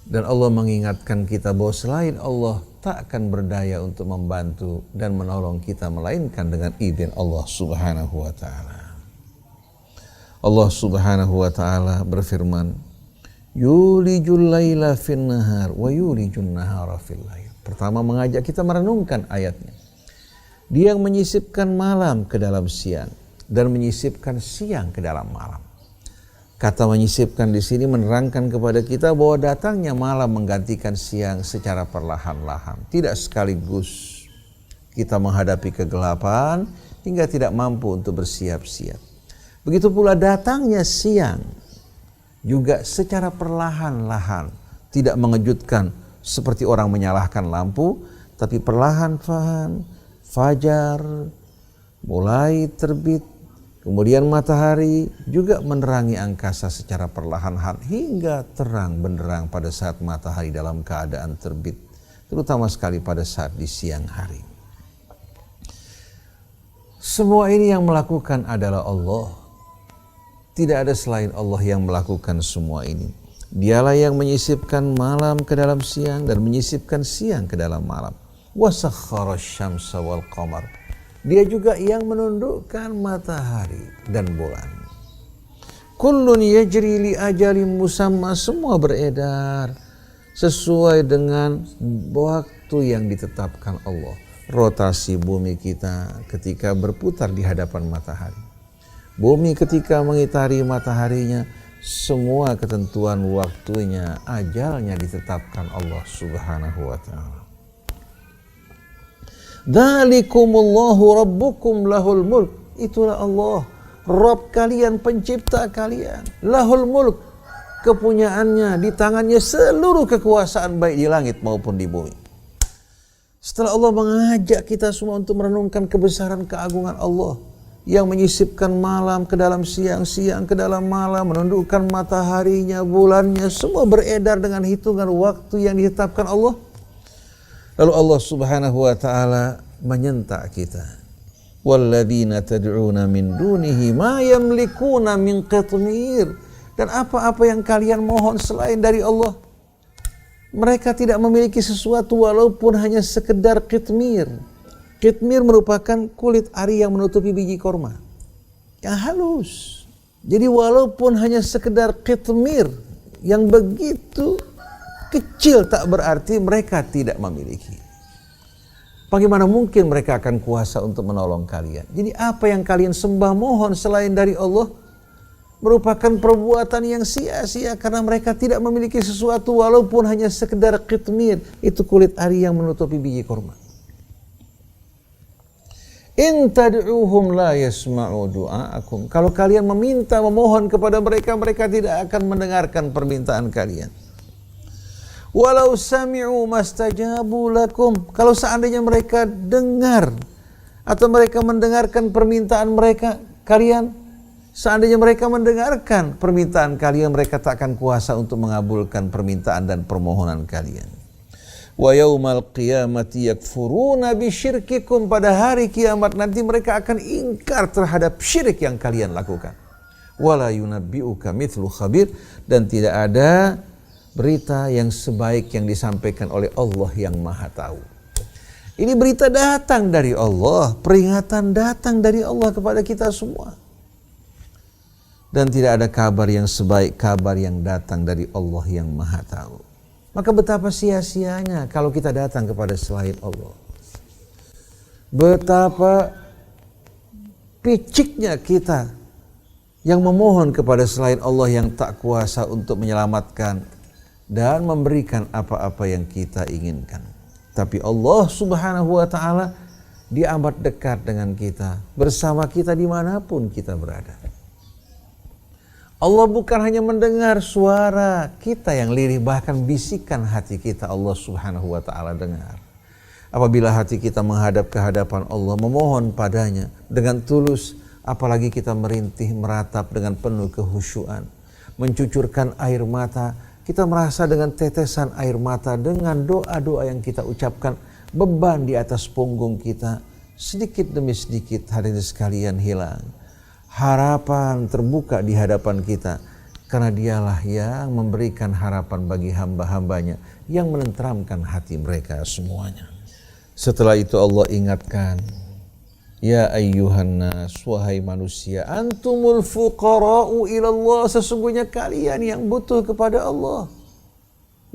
Dan Allah mengingatkan kita bahwa selain Allah tak akan berdaya untuk membantu dan menolong kita melainkan dengan izin Allah Subhanahu wa Ta'ala. Allah Subhanahu wa Ta'ala berfirman, yulijul laila fin nahar wa yulijun nahara fil lail. Pertama mengajak kita merenungkan ayatnya. Dia yang menyisipkan malam ke dalam siang dan menyisipkan siang ke dalam malam. Kata menyisipkan di sini menerangkan kepada kita bahwa datangnya malam menggantikan siang secara perlahan-lahan, tidak sekaligus. Kita menghadapi kegelapan hingga tidak mampu untuk bersiap-siap. Begitu pula datangnya siang juga secara perlahan-lahan, tidak mengejutkan seperti orang menyalakan lampu, tapi perlahan-lahan fajar mulai terbit, kemudian matahari juga menerangi angkasa secara perlahan-lahan hingga terang benderang pada saat matahari dalam keadaan terbit, terutama sekali pada saat di siang hari. Semua ini yang melakukan adalah Allah. Tidak ada selain Allah yang melakukan semua ini. Dialah yang menyisipkan malam ke dalam siang dan menyisipkan siang ke dalam malam. Wasakhkhara asy-syamsa wal qamar. Dia juga yang menundukkan matahari dan bulan. Kullun yajri li ajalin musamma, semua beredar sesuai dengan waktu yang ditetapkan Allah. Rotasi bumi kita ketika berputar di hadapan matahari. Bumi ketika mengitari mataharinya, semua ketentuan waktunya, ajalnya ditetapkan Allah Subhanahu wa Ta'ala. Dzalikumullahu rabbukum lahul mulk. Itulah Allah, Rabb kalian, pencipta kalian. Lahul mulk, kepunyaannya, di tangannya seluruh kekuasaan baik di langit maupun di bumi. Setelah Allah mengajak kita semua untuk merenungkan kebesaran keagungan Allah yang menyisipkan malam ke dalam siang, siang ke dalam malam, menundukkan mataharinya, bulannya, semua beredar dengan hitungan waktu yang ditetapkan Allah. Lalu Allah Subhanahu wa Ta'ala menyentak kita. Walladzina tad'una min dunihi ma yamlikuna min qitmir. Dan apa-apa yang kalian mohon selain dari Allah, mereka tidak memiliki sesuatu walaupun hanya sekedar qitmir. Qitmir merupakan kulit ari yang menutupi biji korma yang halus. Jadi walaupun hanya sekedar qitmir yang begitu kecil, tak berarti mereka tidak memiliki. Bagaimana mungkin mereka akan kuasa untuk menolong kalian? Jadi apa yang kalian sembah mohon selain dari Allah merupakan perbuatan yang sia-sia, karena mereka tidak memiliki sesuatu walaupun hanya sekedar qitmir, itu kulit ari yang menutupi biji korma. In tad'uhum la yasma'u du'aakum. Kalau kalian meminta, memohon kepada mereka, mereka tidak akan mendengarkan permintaan kalian. Walau sami'u mastajabu lakum. Kalau seandainya mereka dengar atau mereka mendengarkan permintaan mereka, kalian, seandainya mereka mendengarkan permintaan kalian, mereka tak akan kuasa untuk mengabulkan permintaan dan permohonan kalian. Wa yaumal qiyamati yakfuruna bisyirkikum. Pada hari kiamat nanti mereka akan ingkar terhadap syirik yang kalian lakukan. Wala yunabbi'uka mithlu khabir. Dan tidak ada berita yang sebaik yang disampaikan oleh Allah yang Maha Tahu. Ini berita datang dari Allah, peringatan datang dari Allah kepada kita semua. Dan tidak ada kabar yang sebaik kabar yang datang dari Allah yang Maha Tahu. Maka betapa sia-sianya kalau kita datang kepada selain Allah. Betapa piciknya kita yang memohon kepada selain Allah yang tak kuasa untuk menyelamatkan dan memberikan apa-apa yang kita inginkan. Tapi Allah Subhanahu wa ta'ala, Dia amat dekat dengan kita, bersama kita dimanapun kita berada. Allah bukan hanya mendengar suara kita yang lirih, bahkan bisikan hati kita Allah Subhanahu wa ta'ala dengar. Apabila hati kita menghadap ke hadapan Allah, memohon padanya dengan tulus, apalagi kita merintih meratap dengan penuh kehusyuan, mencucurkan air mata, kita merasa dengan tetesan air mata, dengan doa-doa yang kita ucapkan, beban di atas punggung kita sedikit demi sedikit hadirin sekalian hilang. Harapan terbuka di hadapan kita, karena Dialah yang memberikan harapan bagi hamba-hambanya, yang menenteramkan hati mereka semuanya. Setelah itu Allah ingatkan, ya ayyuhan nas, wahai manusia, antumul fuqara'u ilallah, sesungguhnya kalian yang butuh kepada Allah.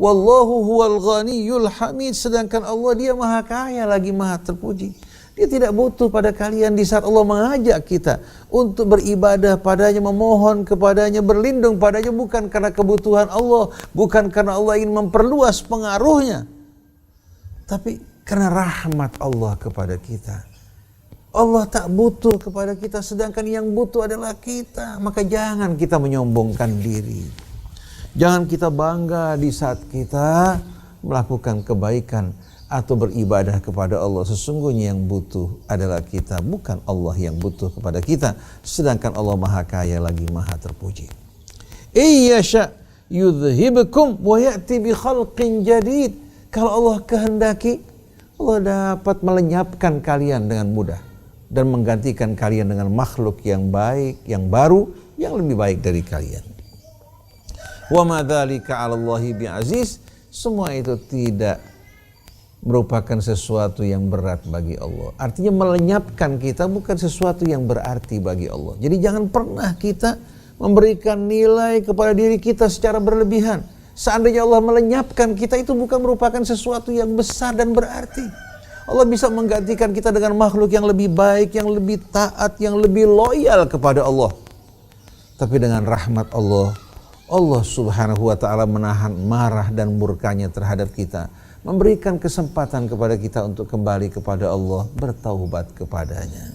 Wallahu huwal ghaniyul hamid, sedangkan Allah Dia Maha Kaya lagi Maha Terpuji. Dia tidak butuh pada kalian di saat Allah mengajak kita untuk beribadah padanya, memohon kepadanya, berlindung padanya, bukan karena kebutuhan Allah, bukan karena Allah ingin memperluas pengaruhnya, tapi karena rahmat Allah kepada kita. Allah tak butuh kepada kita, sedangkan yang butuh adalah kita. Maka jangan kita menyombongkan diri. Jangan kita bangga di saat kita melakukan kebaikan atau beribadah kepada Allah. Sesungguhnya yang butuh adalah kita, bukan Allah yang butuh kepada kita, sedangkan Allah Maha Kaya lagi Maha Terpuji. Iyyasha yudhhibukum wa ya'ti bi khalqin jadid. Kalau Allah kehendaki, Allah dapat melenyapkan kalian dengan mudah dan menggantikan kalian dengan makhluk yang baik, yang baru, yang lebih baik dari kalian. Wa ma dzalika 'ala Allahi bi'aziz. Semua itu tidak merupakan sesuatu yang berat bagi Allah. Artinya melenyapkan kita bukan sesuatu yang berarti bagi Allah. Jadi jangan pernah kita memberikan nilai kepada diri kita secara berlebihan. Seandainya Allah melenyapkan kita, itu bukan merupakan sesuatu yang besar dan berarti. Allah bisa menggantikan kita dengan makhluk yang lebih baik, yang lebih taat, yang lebih loyal kepada Allah. Tapi dengan rahmat Allah, Allah Subhanahu wa ta'ala menahan marah dan murkanya terhadap kita, memberikan kesempatan kepada kita untuk kembali kepada Allah, bertaubat kepadanya.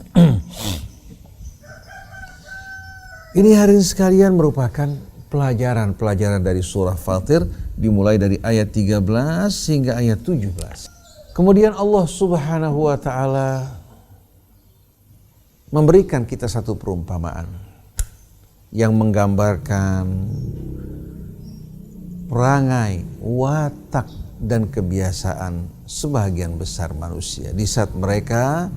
Ini hadirin sekalian merupakan pelajaran-pelajaran dari surah Fatir, dimulai dari ayat 13 hingga ayat 17. Kemudian Allah Subhanahu wa ta'ala memberikan kita satu perumpamaan yang menggambarkan perangai, watak, dan kebiasaan sebagian besar manusia di saat mereka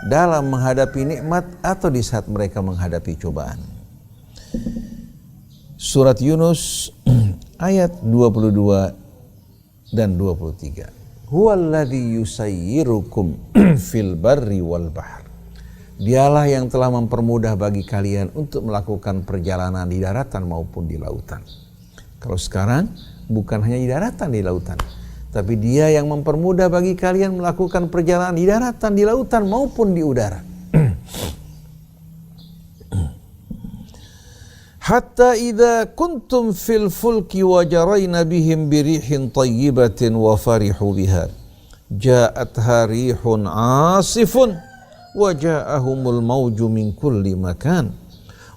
dalam menghadapi nikmat atau di saat mereka menghadapi cobaan. Surat Yunus ayat 22 dan 23. Huwallazi yusayyirukum fil barri wal bahr. Dialah yang telah mempermudah bagi kalian untuk melakukan perjalanan di daratan maupun di lautan. Kalau sekarang bukan hanya di daratan, di lautan, tapi Dia yang mempermudah bagi kalian melakukan perjalanan di daratan, di lautan maupun di udara. Hatta idza kuntum fil fulki wa jarayna bihim birihin tayyibatin wa farihu biha ja'atha rihun 'asifun wa ja'ahumul mawju min kulli makan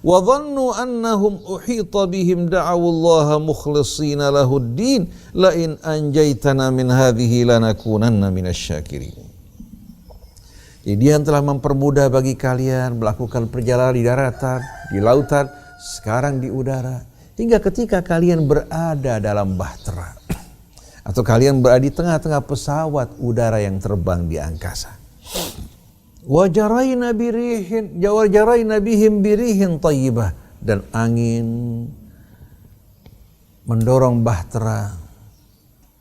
wa dhannu annahum uhita bihim da'awullaha mukhlishina lahuddin la in anjaytana min hadhihi lanakunanna minasyakirin. Jadi Dia yang telah mempermudah bagi kalian melakukan perjalanan di daratan, di lautan, sekarang di udara, hingga ketika kalian berada dalam bahtera atau kalian berada di tengah-tengah pesawat udara yang terbang di angkasa. Wajarayna bihim birihin tayyibah, dan angin mendorong bahtera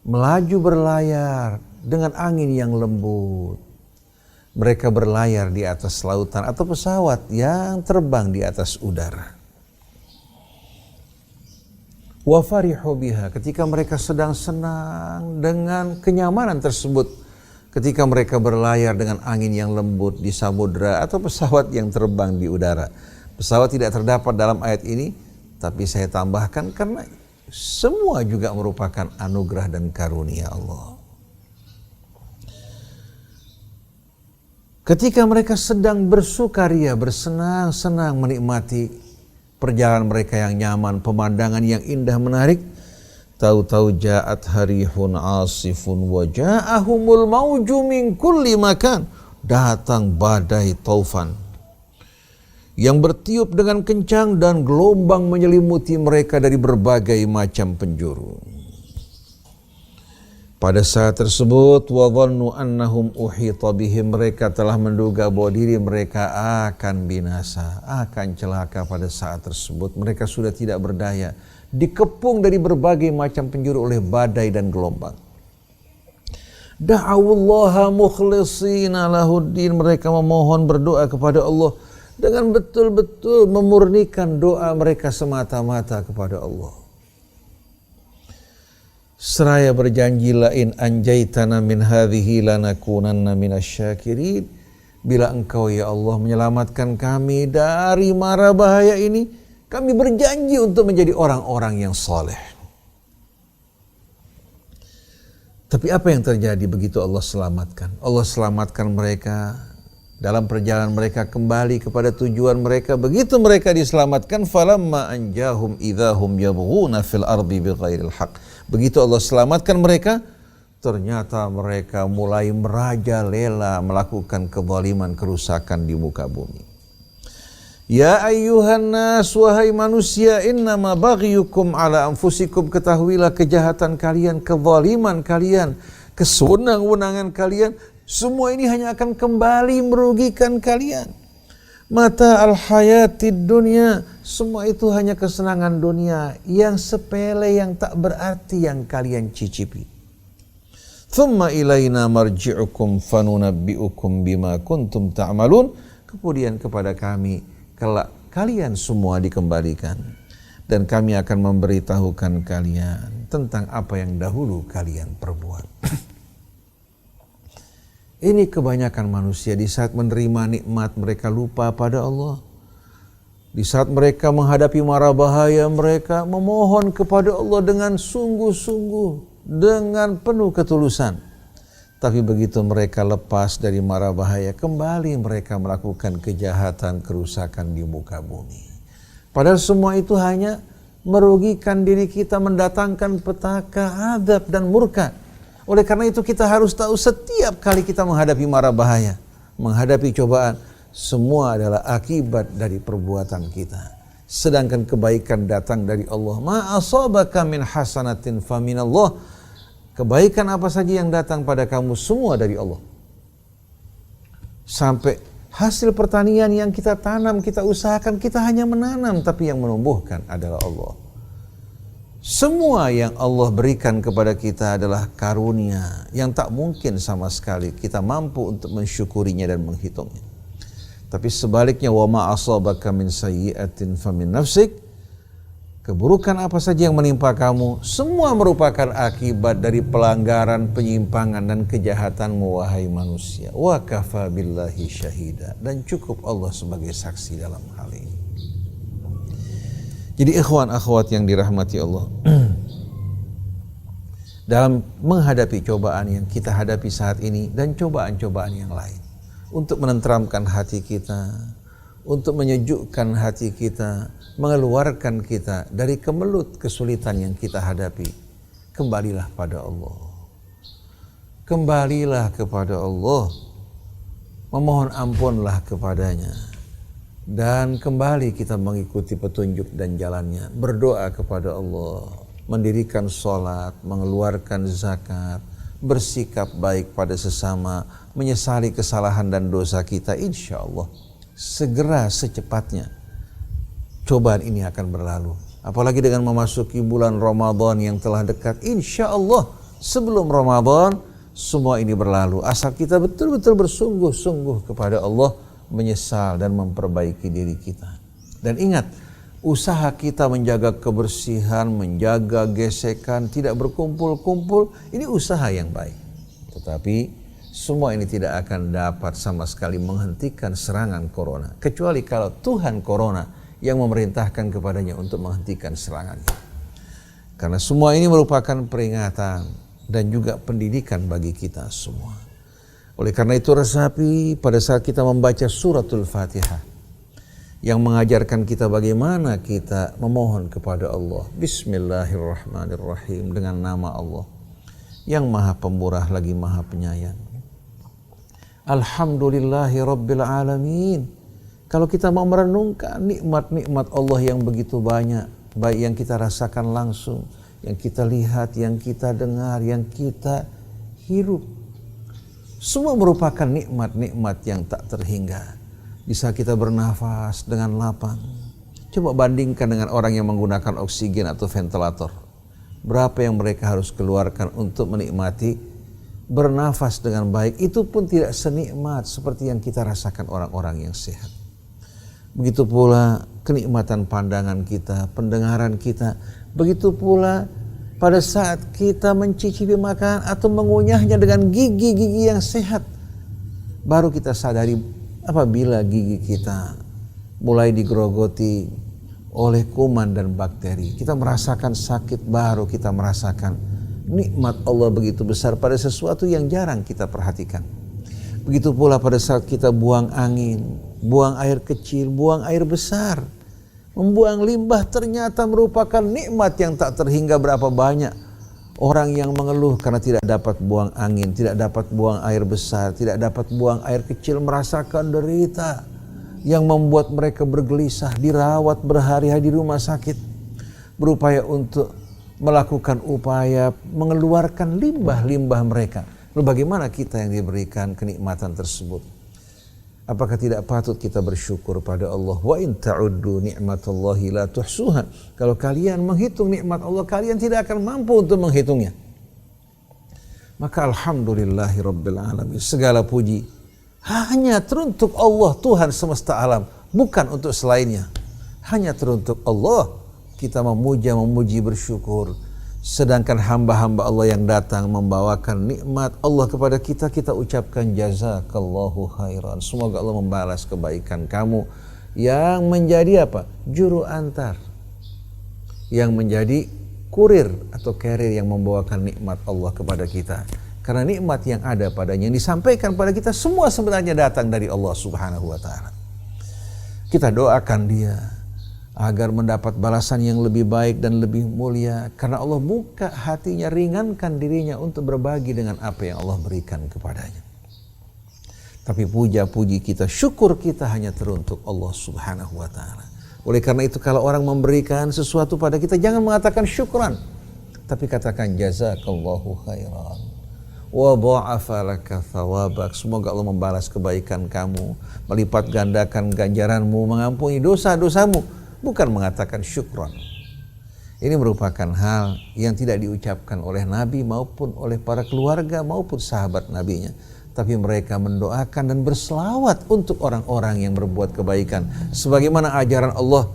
melaju berlayar dengan angin yang lembut. Mereka berlayar di atas lautan atau pesawat yang terbang di atas udara. Wa farihu biha, ketika mereka sedang senang dengan kenyamanan tersebut. Ketika mereka berlayar dengan angin yang lembut di samudra atau pesawat yang terbang di udara. Pesawat tidak terdapat dalam ayat ini, tapi saya tambahkan karena semua juga merupakan anugerah dan karunia Allah. Ketika mereka sedang bersukaria, bersenang-senang menikmati perjalanan mereka yang nyaman, pemandangan yang indah menarik, tahu-tahu ja'at harihun asifun wa ja'ahumul mauju min kulli makan. Datang badai taufan yang bertiup dengan kencang dan gelombang menyelimuti mereka dari berbagai macam penjuru. Pada saat tersebut wa dhannu annahum uhita bihim, mereka telah menduga bahwa diri mereka akan binasa, akan celaka. Pada saat tersebut mereka sudah tidak berdaya, dikepung dari berbagai macam penjuru oleh badai dan gelombang. Da'awullaha mukhlishina lahuddin, mereka memohon berdoa kepada Allah dengan betul-betul memurnikan doa mereka semata-mata kepada Allah. Seraya berjanji la in anjaitana min hadhihi lanakunanna minasyakirin, bila Engkau ya Allah menyelamatkan kami dari mara bahaya ini, kami berjanji untuk menjadi orang-orang yang saleh. Tapi apa yang terjadi begitu Allah selamatkan? Allah selamatkan mereka dalam perjalanan mereka kembali kepada tujuan mereka. Begitu mereka diselamatkan, falamma anjahum idzahum yabghuna fil ardi bighairil haqq. Begitu Allah selamatkan mereka, ternyata mereka mulai merajalela melakukan kezaliman, kerusakan di muka bumi. Ya ayyuhan nas, wahai manusia, innama baghyukum ala anfusikum, ketahuilah kejahatan kalian, kezaliman kalian, kesewenang-wenangan kalian, semua ini hanya akan kembali merugikan kalian. Mata al-hayatid dunya, semua itu hanya kesenangan dunia yang sepele, yang tak berarti yang kalian cicipi. Thumma ilaina marji'ukum fanunabbi'ukum bima kuntum ta'malun. Kemudian kepada kami kelak kalian semua dikembalikan, dan kami akan memberitahukan kalian tentang apa yang dahulu kalian perbuat. Ini kebanyakan manusia di saat menerima nikmat mereka lupa pada Allah. Di saat mereka menghadapi mara bahaya, mereka memohon kepada Allah dengan sungguh-sungguh, dengan penuh ketulusan. Tapi begitu mereka lepas dari mara bahaya, kembali mereka melakukan kejahatan, kerusakan di muka bumi. Padahal semua itu hanya merugikan diri kita, mendatangkan petaka, azab dan murka. Oleh karena itu kita harus tahu setiap kali kita menghadapi mara bahaya, menghadapi cobaan, semua adalah akibat dari perbuatan kita. Sedangkan kebaikan datang dari Allah. Ma asabaka min hasanatin faminallah. Kebaikan apa saja yang datang pada kamu semua dari Allah. Sampai hasil pertanian yang kita tanam, kita usahakan, kita hanya menanam, tapi yang menumbuhkan adalah Allah. Semua yang Allah berikan kepada kita adalah karunia yang tak mungkin sama sekali kita mampu untuk mensyukurinya dan menghitungnya. Tapi sebaliknya, wa ma asabaka min sayyi'atin famin nafsik, keburukan apa saja yang menimpa kamu semua merupakan akibat dari pelanggaran, penyimpangan dan kejahatanmu wahai manusia. Wa kafa billahi syahida, dan cukup Allah sebagai saksi dalam hal ini. Jadi ikhwan akhwat yang dirahmati Allah, dalam menghadapi cobaan yang kita hadapi saat ini dan cobaan-cobaan yang lain, untuk menenteramkan hati kita, untuk menyejukkan hati kita, mengeluarkan kita dari kemelut kesulitan yang kita hadapi. Kembalilah pada Allah. Kembalilah kepada Allah. Memohon ampunlah kepadanya. Dan kembali kita mengikuti petunjuk dan jalannya. Berdoa kepada Allah. Mendirikan sholat, mengeluarkan zakat, bersikap baik pada sesama, menyesali kesalahan dan dosa kita. Insya Allah segera secepatnya cobaan ini akan berlalu. Apalagi dengan memasuki bulan Ramadan yang telah dekat. Insya Allah sebelum Ramadan semua ini berlalu. Asal kita betul-betul bersungguh-sungguh kepada Allah, menyesal dan memperbaiki diri kita. Dan ingat, usaha kita menjaga kebersihan, menjaga gesekan, tidak berkumpul-kumpul, ini usaha yang baik. Tetapi semua ini tidak akan dapat sama sekali menghentikan serangan corona. Kecuali kalau Tuhan corona yang memerintahkan kepadanya untuk menghentikan serangannya. Karena semua ini merupakan peringatan dan juga pendidikan bagi kita semua. Oleh karena itu resapi pada saat kita membaca suratul Fatihah yang mengajarkan kita bagaimana kita memohon kepada Allah. Bismillahirrahmanirrahim, dengan nama Allah yang maha pemurah lagi maha penyayang. Alhamdulillahi rabbil alamin. Kalau kita mau merenungkan nikmat-nikmat Allah yang begitu banyak, baik yang kita rasakan langsung, yang kita lihat, yang kita dengar, yang kita hirup, semua merupakan nikmat-nikmat yang tak terhingga. Bisa kita bernafas dengan lapang. Coba bandingkan dengan orang yang menggunakan oksigen atau ventilator. Berapa yang mereka harus keluarkan untuk menikmati bernafas dengan baik. Itu pun tidak senikmat seperti yang kita rasakan orang-orang yang sehat. Begitu pula kenikmatan pandangan kita, pendengaran kita. Begitu pula pada saat kita mencicipi makanan atau mengunyahnya dengan gigi-gigi yang sehat. Baru kita sadari apabila gigi kita mulai digerogoti oleh kuman dan bakteri. Kita merasakan sakit, baru kita merasakan nikmat Allah begitu besar pada sesuatu yang jarang kita perhatikan. Begitu pula pada saat kita buang angin, buang air kecil, buang air besar. Membuang limbah ternyata merupakan nikmat yang tak terhingga. Berapa banyak orang yang mengeluh karena tidak dapat buang angin, tidak dapat buang air besar, tidak dapat buang air kecil, merasakan derita yang membuat mereka bergelisah, dirawat berhari-hari di rumah sakit, berupaya untuk melakukan upaya mengeluarkan limbah-limbah mereka. Lalu bagaimana kita yang diberikan kenikmatan tersebut? Apakah tidak patut kita bersyukur pada Allah? Wa in ta'uddu ni'matallahi la tuhsuha. Kalau kalian menghitung nikmat Allah, kalian tidak akan mampu untuk menghitungnya. Maka alhamdulillahi rabbil alamin. Segala puji hanya teruntuk Allah, Tuhan semesta alam, bukan untuk selainnya. Hanya teruntuk Allah kita memuji, bersyukur. Sedangkan hamba-hamba Allah yang datang membawakan nikmat Allah kepada kita, kita ucapkan jazakallahu khairan. Semoga Allah membalas kebaikan kamu yang menjadi apa? Juru antar, yang menjadi kurir atau carrier yang membawakan nikmat Allah kepada kita. Karena nikmat yang ada padanya, yang disampaikan pada kita, semua sebenarnya datang dari Allah Subhanahu wa ta'ala. Kita doakan dia agar mendapat balasan yang lebih baik dan lebih mulia. Karena Allah buka hatinya, ringankan dirinya untuk berbagi dengan apa yang Allah berikan kepadanya. Tapi puja-puji kita, syukur kita hanya teruntuk Allah Subhanahu wa ta'ala. Oleh karena itu kalau orang memberikan sesuatu pada kita, jangan mengatakan syukran, tapi katakan jazakallahu khairan wa dha'afa laka thawabak. Semoga Allah membalas kebaikan kamu, melipat gandakan ganjaranmu, mengampuni dosa-dosamu. Bukan mengatakan syukran. Ini merupakan hal yang tidak diucapkan oleh Nabi maupun oleh para keluarga maupun sahabat Nabinya. Tapi mereka mendoakan dan berselawat untuk orang-orang yang berbuat kebaikan. Sebagaimana ajaran Allah,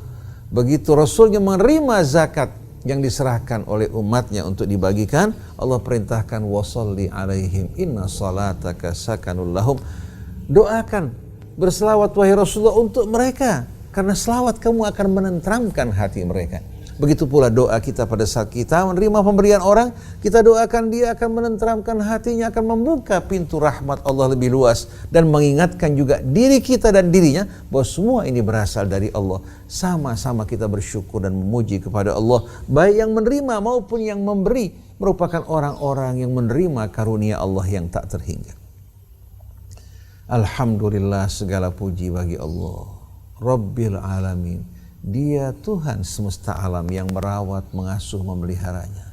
begitu Rasulnya menerima zakat yang diserahkan oleh umatnya untuk dibagikan, Allah perintahkan wasalli alaihim inna salataka sakanul lahum. Doakan, berselawat wahai Rasulullah untuk mereka, karena selawat kamu akan menenteramkan hati mereka. Begitu pula doa kita pada saat kita menerima pemberian orang, kita doakan dia akan menenteramkan hatinya, akan membuka pintu rahmat Allah lebih luas dan mengingatkan juga diri kita dan dirinya bahwa semua ini berasal dari Allah. Sama-sama kita bersyukur dan memuji kepada Allah, baik yang menerima maupun yang memberi merupakan orang-orang yang menerima karunia Allah yang tak terhingga. Alhamdulillah, segala puji bagi Allah Rabbil Alamin. Dia Tuhan semesta alam yang merawat, mengasuh, memeliharanya.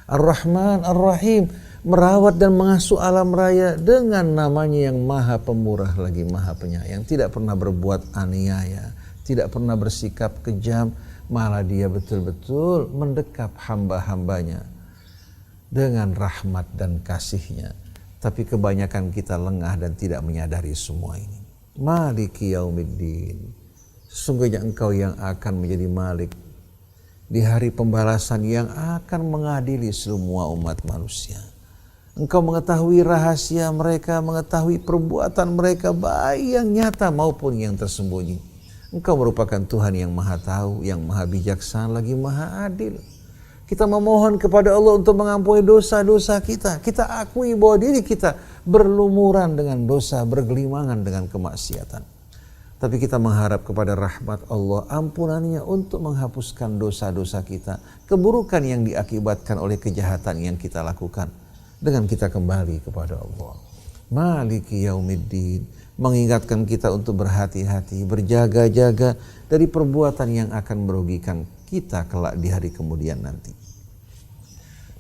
Ar-Rahman, Ar-Rahim, merawat dan mengasuh alam raya dengan namanya yang maha pemurah lagi maha penyayang. Tidak pernah berbuat aniaya, tidak pernah bersikap kejam, malah dia betul-betul mendekap hamba-hambanya dengan rahmat dan kasihnya. Tapi kebanyakan kita lengah dan tidak menyadari semua ini. Maliki yaumiddin. Sesungguhnya engkau yang akan menjadi Malik di hari pembalasan yang akan mengadili semua umat manusia. Engkau mengetahui rahasia mereka, mengetahui perbuatan mereka baik yang nyata maupun yang tersembunyi. Engkau merupakan Tuhan yang maha tahu, yang maha bijaksana lagi maha adil. Kita memohon kepada Allah untuk mengampuni dosa-dosa kita. Kita akui bahwa diri kita berlumuran dengan dosa, bergelimangan dengan kemaksiatan. Tapi kita mengharap kepada rahmat Allah, ampunannya untuk menghapuskan dosa-dosa kita, keburukan yang diakibatkan oleh kejahatan yang kita lakukan, dengan kita kembali kepada Allah. Maliki yaumiddin, mengingatkan kita untuk berhati-hati, berjaga-jaga dari perbuatan yang akan merugikan kita kelak di hari kemudian nanti.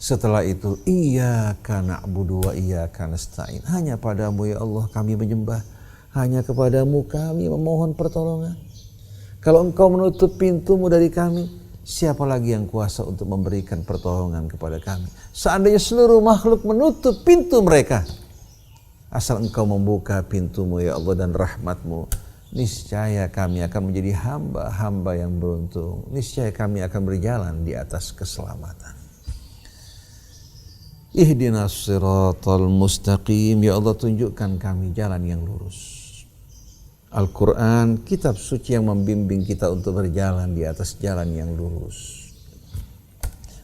Setelah itu, iyyaka na'budu wa iyyaka nasta'in. Hanya padamu ya Allah kami menyembah. Hanya kepadamu kami memohon pertolongan. Kalau engkau menutup pintumu dari kami, siapa lagi yang kuasa untuk memberikan pertolongan kepada kami? Seandainya seluruh makhluk menutup pintu mereka, asal engkau membuka pintumu ya Allah dan rahmatmu, niscaya kami akan menjadi hamba-hamba yang beruntung. Niscaya kami akan berjalan di atas keselamatan. Ihdinas siratal mustaqim. Ya Allah, tunjukkan kami jalan yang lurus. Al-Quran, kitab suci yang membimbing kita untuk berjalan di atas jalan yang lurus.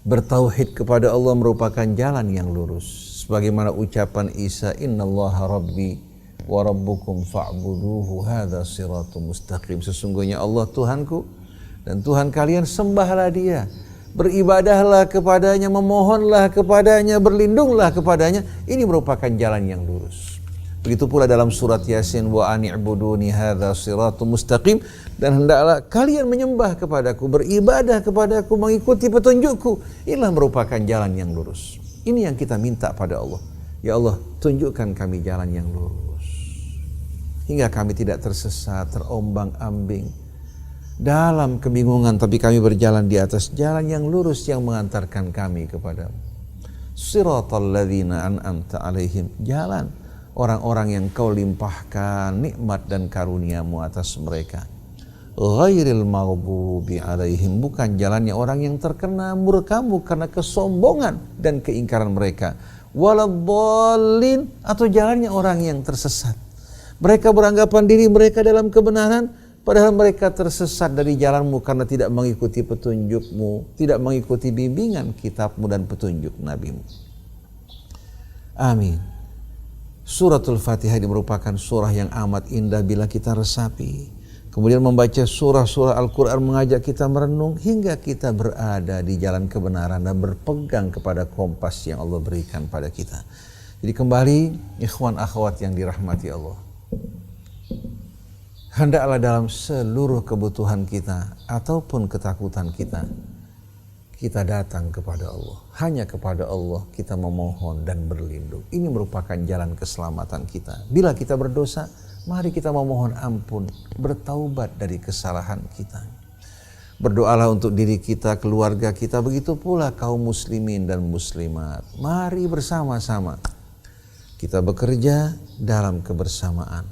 Bertauhid kepada Allah merupakan jalan yang lurus. Sebagaimana ucapan Isa, innallaha rabbi wa rabbukum fa'buduhu hadza siratum mustaqim. Sesungguhnya Allah Tuhanku dan Tuhan kalian, sembahlah Dia. Beribadahlah kepadanya, memohonlah kepadanya, berlindunglah kepadanya. Ini merupakan jalan yang lurus. Begitu pula dalam surat Yasin, wa ani'buduni hadza siratum mustaqim, dan hendaklah kalian menyembah kepadaku, beribadah kepadaku, mengikuti petunjukku. Inilah merupakan jalan yang lurus. Ini yang kita minta pada Allah. Ya Allah, tunjukkan kami jalan yang lurus, hingga kami tidak tersesat, terombang-ambing dalam kebingungan, tapi kami berjalan di atas jalan yang lurus yang mengantarkan kami kepadamu. Siratal ladzina an'amta alaihim, jalan orang-orang yang kau limpahkan nikmat dan karuniamu atas mereka. Ghairil maghdubi alaihim, bukan jalannya orang yang terkena murkamu karena kesombongan dan keingkaran mereka. Waladhdallin, atau jalannya orang yang tersesat. Mereka beranggapan diri mereka dalam kebenaran, padahal mereka tersesat dari jalanmu karena tidak mengikuti petunjukmu, tidak mengikuti bimbingan kitabmu dan petunjuk nabimu. Amin. Suratul Fatihah ini merupakan surah yang amat indah bila kita resapi. Kemudian membaca surah-surah Al-Quran mengajak kita merenung hingga kita berada di jalan kebenaran dan berpegang kepada kompas yang Allah berikan pada kita. Jadi kembali, ikhwan akhwat yang dirahmati Allah, hendaklah dalam seluruh kebutuhan kita ataupun ketakutan kita, kita datang kepada Allah. Hanya kepada Allah kita memohon dan berlindung. Ini merupakan jalan keselamatan kita. Bila kita berdosa, mari kita memohon ampun, bertaubat dari kesalahan kita. Berdoalah untuk diri kita, keluarga kita, begitu pula kaum muslimin dan muslimat. Mari bersama-sama kita bekerja dalam kebersamaan,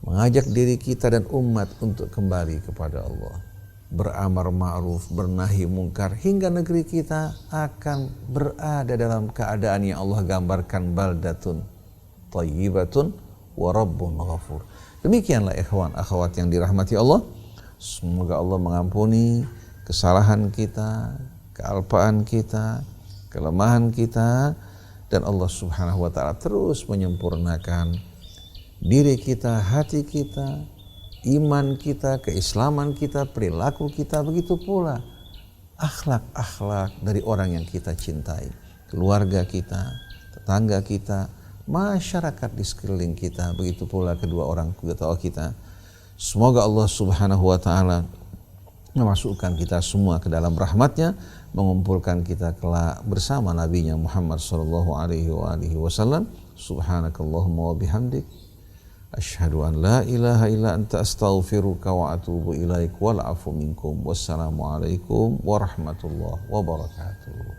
mengajak diri kita dan umat untuk kembali kepada Allah, beramar ma'ruf, bernahi mungkar, hingga negeri kita akan berada dalam keadaan yang Allah gambarkan, baldatun thayyibatun wa rabbun ghafur. Demikianlah ikhwan akhwat yang dirahmati Allah. Semoga Allah mengampuni kesalahan kita, kealpaan kita, kelemahan kita, dan Allah Subhanahu wa taala terus menyempurnakan diri kita, hati kita, iman kita, keislaman kita, perilaku kita, begitu pula akhlak-akhlak dari orang yang kita cintai, keluarga kita, tetangga kita, masyarakat di sekeliling kita, begitu pula kedua orang tua kita. Semoga Allah Subhanahu wa taala memasukkan kita semua ke dalam rahmatnya, mengumpulkan kita kelak bersama nabinya Muhammad sallallahu alaihi wasallam. Subhanakallahumma wa bihamdik asyhadu an la ilaha illa anta astaghfiruka wa atubu ilaik wal afu minkum. Wassalamualaikum warahmatullahi wabarakatuh.